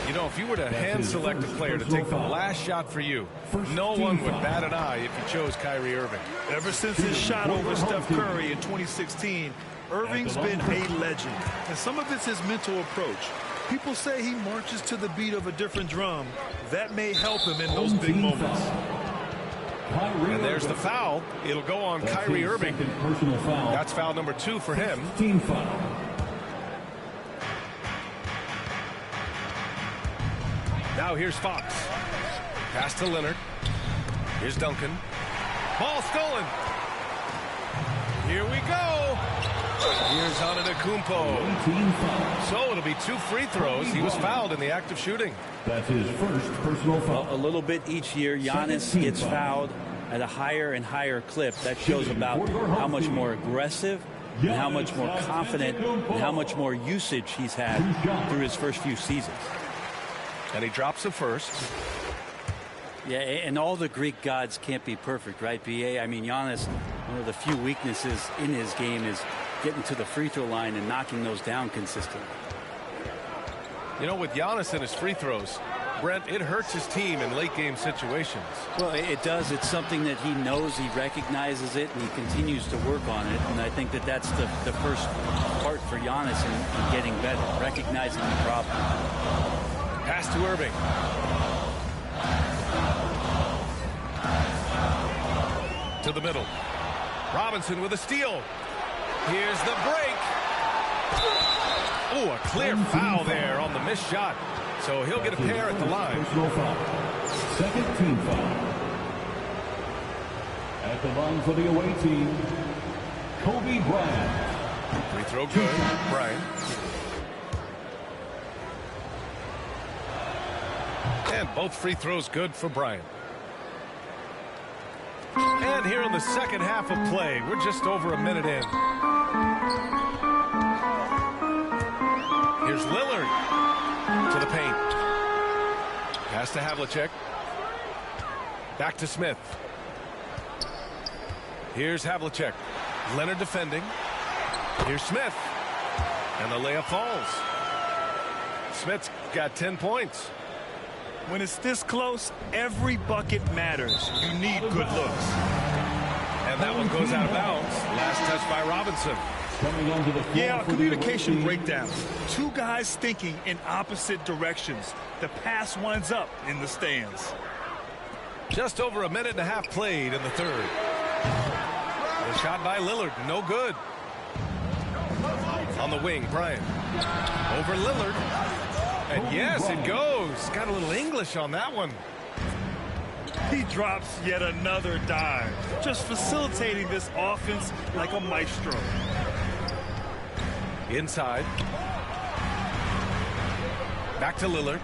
You know, if you were to hand select a player to take the last shot for you, no one would bat an eye if you chose Kyrie Irving. Ever since his shot over Steph Curry in 2016, Irving's been a legend. And some of it's his mental approach. People say he marches to the beat of a different drum. That may help him in those big moments. And there's the foul. It'll go on Kyrie Irving. That's foul number 2 for him. Team foul. Now here's Fox. Pass to Leonard. Here's Duncan. Ball stolen. Here we go. Here's Antetokounmpo. So it'll be 2 free throws. He was fouled in the act of shooting. That's his first personal foul. A little bit each year, Giannis gets fouled at a higher and higher clip. That shows about how much more aggressive and how much more confident and how much more usage he's had through his first few seasons. And he drops the first. Yeah, and all the Greek gods can't be perfect, right, B.A.? I mean, Giannis, one of the few weaknesses in his game is getting to the free throw line and knocking those down consistently. You know, with Giannis and his free throws, Brent, it hurts his team in late game situations. Well, it does. It's something that he knows, he recognizes it, and he continues to work on it. And I think that that's the first part for Giannis in getting better, recognizing the problem. Pass to Irving. To the middle. Robinson with a steal. Here's the break. Oh, a clear foul there on the missed shot. So he'll get a pair at the line. Second team foul. At the line for the away team, Kobe Bryant. Free throw good. Bryant. And both free throws good for Bryant. And here in the second half of play, we're just over a minute in. Here's Lillard to the paint. Pass to Havlicek. Back to Smith. Here's Havlicek. Leonard defending. Here's Smith. And the layup falls. Smith's got 10 points. When it's this close, every bucket matters. You need good looks. And that one goes out of bounds. Last touch by Robinson. Yeah, communication breakdown. 2 guys thinking in opposite directions. The pass winds up in the stands. Just over a minute and a half played in the third. The shot by Lillard, no good. On the wing, Bryant. Over Lillard. And yes, it goes. Got a little English on that one. He drops yet another dime. Just facilitating this offense like a maestro. Inside. Back to Lillard.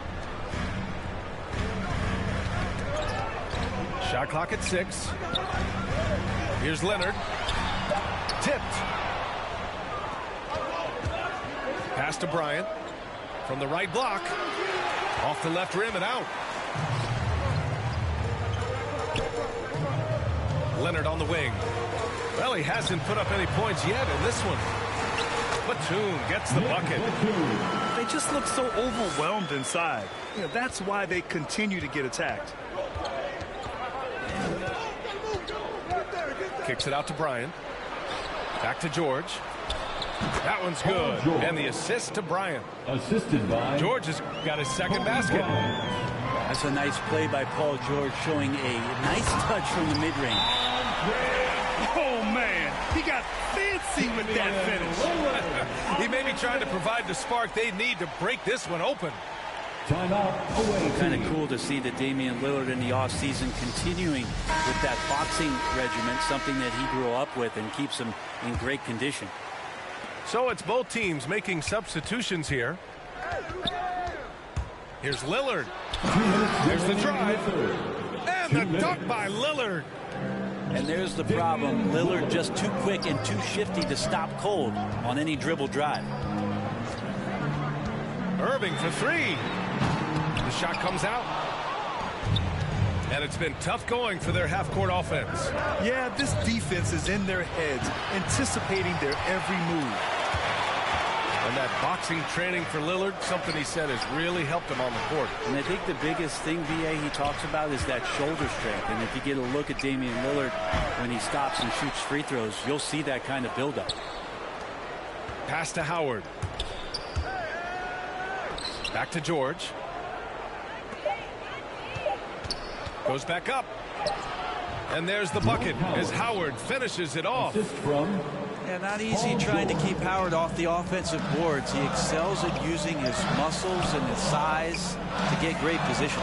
Shot clock at 6. Here's Leonard. Tipped. Pass to Bryant. From the right block. Off the left rim and out. Leonard on the wing. Well, he hasn't put up any points yet in this one. Batum gets the bucket. They just look so overwhelmed inside. You know, that's why they continue to get attacked. Kicks it out to Bryant. Back to George. That one's good. And the assist to Bryant. Assisted by George has got his second basket. That's a nice play by Paul George, showing a nice touch from the mid-range. Oh, man. He got fancy with that finish. He may be trying to provide the spark they need to break this one open. Timeout away. Kind of cool to see that Damian Lillard in the offseason continuing with that boxing regimen, something that he grew up with and keeps him in great condition. So it's both teams making substitutions here. Here's Lillard. There's the drive. And the dunk by Lillard. And there's the problem. Lillard just too quick and too shifty to stop cold on any dribble drive. Irving for 3. The shot comes out. And it's been tough going for their half-court offense. Yeah, this defense is in their heads, anticipating their every move. And that boxing training for Lillard, something he said has really helped him on the court. And I think the biggest thing, B.A., he talks about is that shoulder strength. And if you get a look at Damian Lillard when he stops and shoots free throws, you'll see that kind of buildup. Pass to Howard. Back to George. Goes back up. And there's the bucket as Howard finishes it off. Yeah, not easy trying to keep Howard off the offensive boards. He excels at using his muscles and his size to get great position.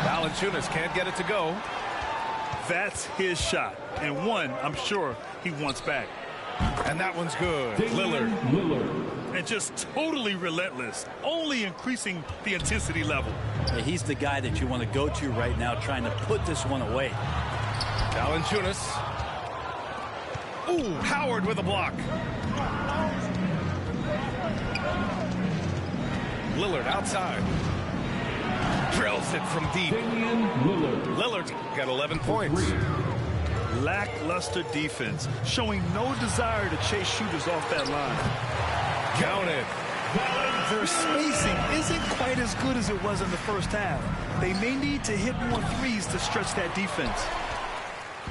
Valanciunas can't get it to go. That's his shot, and one I'm sure he wants back. And that one's good. Lillard. And just totally relentless, only increasing the intensity level. Yeah, he's the guy that you want to go to right now, trying to put this one away. Valanciunas. Ooh, Howard with a block. Lillard outside. Drills it from deep. Lillard got 11 points. Lackluster defense, showing no desire to chase shooters off that line. Counted. Their spacing isn't quite as good as it was in the first half. They may need to hit more threes to stretch that defense.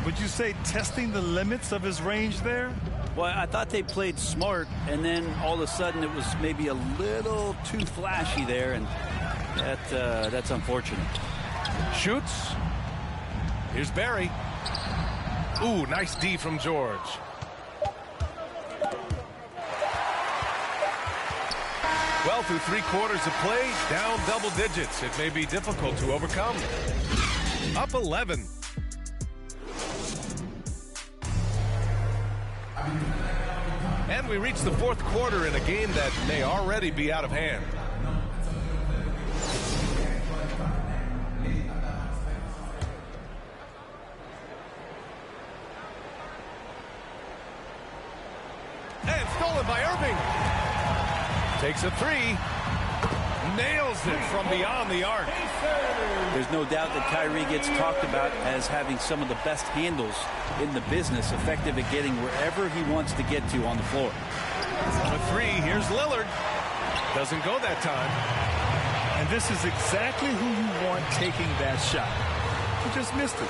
Would you say testing the limits of his range there? Well, I thought they played smart, and then all of a sudden it was maybe a little too flashy there, and that's unfortunate. Shoots. Here's Barry. Ooh, nice D from George. Well, through 3/4 of play, down double digits. It may be difficult to overcome. Up 11. And we reach the 4th quarter in a game that may already be out of hand. And stolen by Irving. Takes a three. Nails it from beyond the arc. There's no doubt that Kyrie gets talked about as having some of the best handles in the business, effective at getting wherever he wants to get to on the floor. From a three, here's Lillard. Doesn't go that time. And this is exactly who you want taking that shot. He just missed it.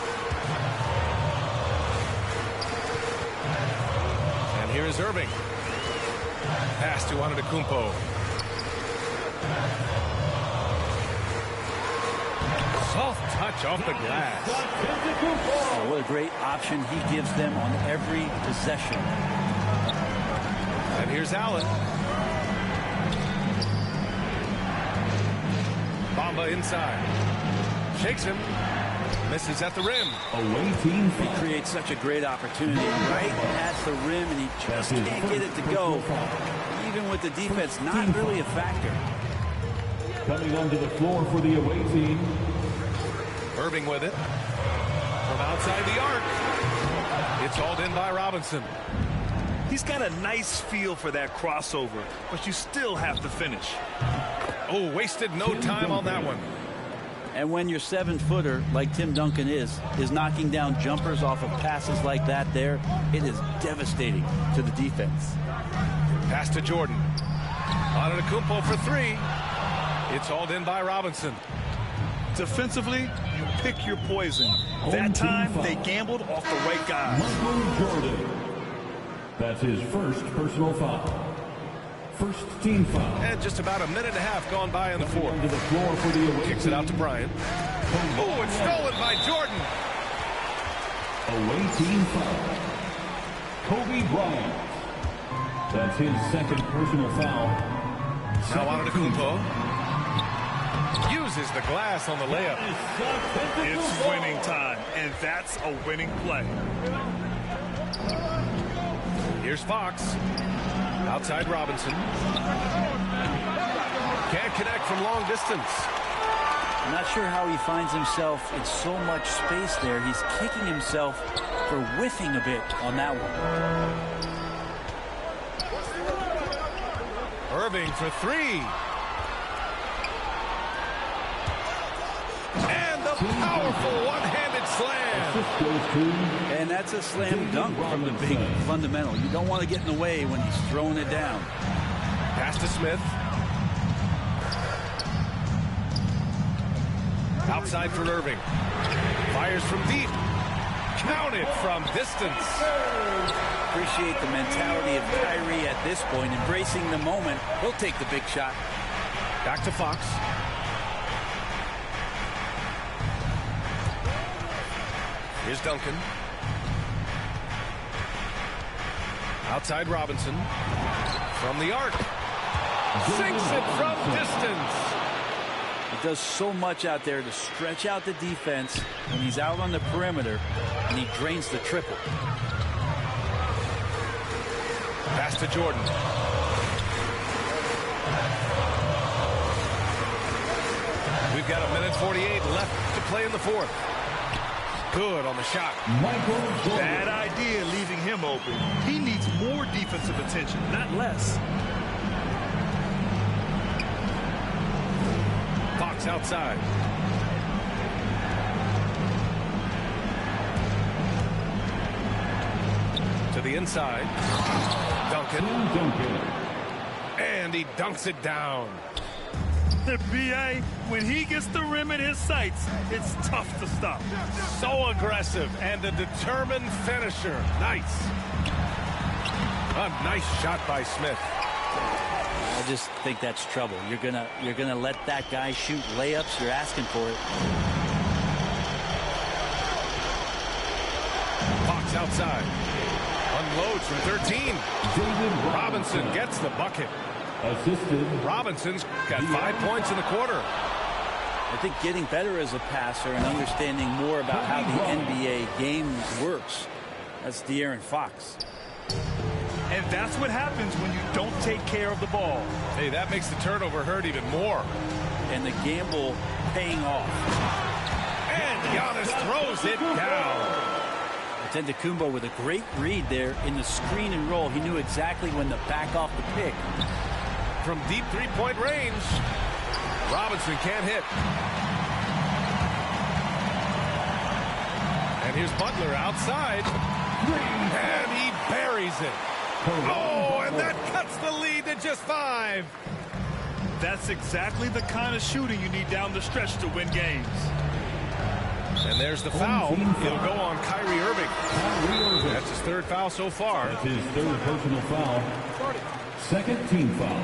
And here is Irving. Pass to Antetokounmpo. Soft touch off the glass. Oh, what a great option he gives them on every possession. And here's Allen. Bamba inside. Shakes him. Misses at the rim. Away team. He creates such a great opportunity right at the rim, and he just can't get it to go. Even with the defense not really a factor. Coming onto the floor for the away team. Irving with it. From outside the arc. It's hauled in by Robinson. He's got a nice feel for that crossover, but you still have to finish. Oh, wasted no time on that one. And when your 7-footer, like Tim Duncan is knocking down jumpers off of passes like that there, it is devastating to the defense. Pass to Jordan. Antetokounmpo for three. It's hauled in by Robinson. Defensively, you pick your poison. That time, they gambled off the right guy. Michael Jordan. That's his first personal foul. First team foul. And just about a minute and a half gone by in the fourth. To the floor for the away Kicks it out to Bryant. Oh, it's stolen by Jordan. Away team foul. Kobe Bryant. That's his second personal foul. Now Antetokounmpo uses the glass on the layup. It's winning time, and that's a winning play. Here's Fox. Outside Robinson. Can't connect from long distance. I'm not sure how he finds himself in so much space there. He's kicking himself for whiffing a bit on that one. Irving for three. And the powerful one-handed slam. And that's a slam dunk from the big fundamental. You don't want to get in the way when he's throwing it down. Pass to Smith. Outside for Irving. Fires from deep. Counted from distance. Appreciate the mentality of Kyrie at this point, embracing the moment. He'll take the big shot. Back to Fox. Here's Duncan. Outside Robinson. From the arc. Sinks it from distance. He does so much out there to stretch out the defense when he's out on the perimeter, and he drains the triple. Pass to Jordan. We've got 1:48 left to play in the fourth. Good on the shot. Bad idea leaving him open. He needs more defensive attention, not less. Fox outside. To the inside. Duncan. And he dunks it down. The BA, when he gets the rim in his sights, it's tough to stop. So aggressive and a determined finisher. Nice. A nice shot by Smith. I just think that's trouble. You're gonna let that guy shoot layups. You're asking for it. Fox outside. Unloads from 13. Robinson gets the bucket. Assisted. Robinson's got 5 points in the quarter. I think getting better as a passer and understanding more about how the NBA game works. That's De'Aaron Fox. And that's what happens when you don't take care of the ball. Hey, that makes the turnover hurt even more. And the gamble paying off. And Giannis throws it down. Antetokounmpo with a great read there in the screen and roll. He knew exactly when to back off the pick. From deep three-point range, Robinson can't hit. And here's Butler outside. And he buries it. Oh, and that cuts the lead to just 5. That's exactly the kind of shooting you need down the stretch to win games. And there's the foul. It'll go on Kyrie Irving. That's his 3rd foul so far. That's his 3rd personal foul. 2nd team foul.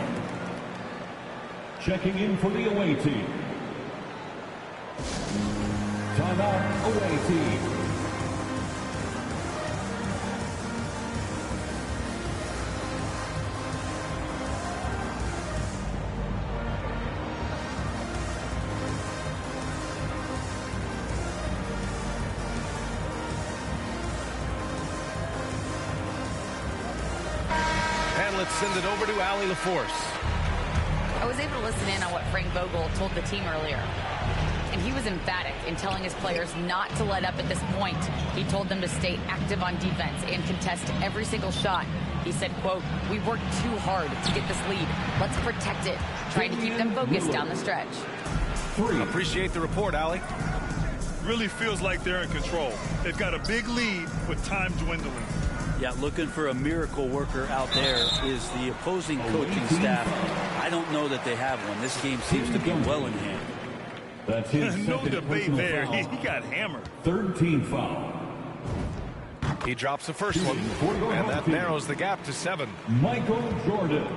Checking in for the away team. Timeout, away team. Let's send it over to Allie LaForce. I was able to listen in on what Frank Vogel told the team earlier. And he was emphatic in telling his players not to let up at this point. He told them to stay active on defense and contest every single shot. He said, quote, "We worked too hard to get this lead. Let's protect it." Trying to keep them focused down the stretch. Appreciate the report, Allie. Really feels like they're in control. They've got a big lead with time dwindling. Yeah, looking for a miracle worker out there is the opposing coaching staff. I don't know that they have one. This game seems to be well in hand. That's his no debate there. He got hammered. 3rd team foul. He drops the first one, and that narrows the gap to 7. Michael Jordan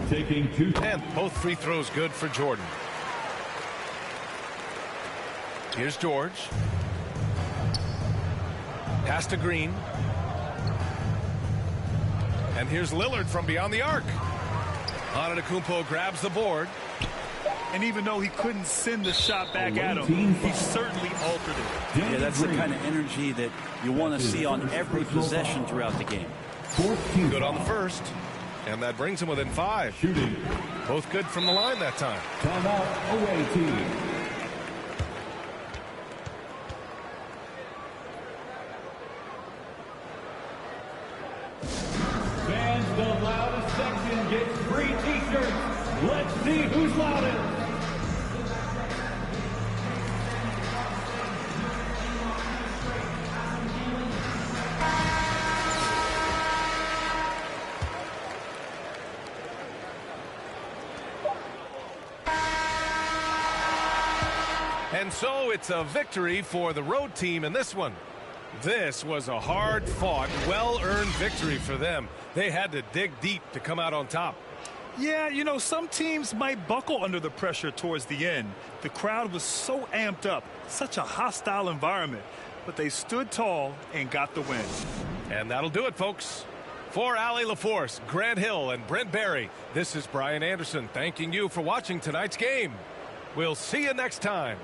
taking 2. And both free throws good for Jordan. Here's George. Pass to Green. And here's Lillard from beyond the arc. Antetokounmpo grabs the board. And even though he couldn't send the shot back at him, he certainly altered it. Yeah, that's the kind of energy that you want to see on every possession throughout the game. Good on the first. And that brings him within 5. Shooting. Both good from the line that time. Timeout, away team. The loudest section gets free t-shirts. Let's see who's loudest. And so it's a victory for the road team in this one. This was a hard-fought, well-earned victory for them. They had to dig deep to come out on top. Yeah, you know, some teams might buckle under the pressure towards the end. The crowd was so amped up, such a hostile environment, but they stood tall and got the win. And that'll do it, folks. For Allie LaForce, Grant Hill, and Brent Barry, this is Brian Anderson thanking you for watching tonight's game. We'll see you next time.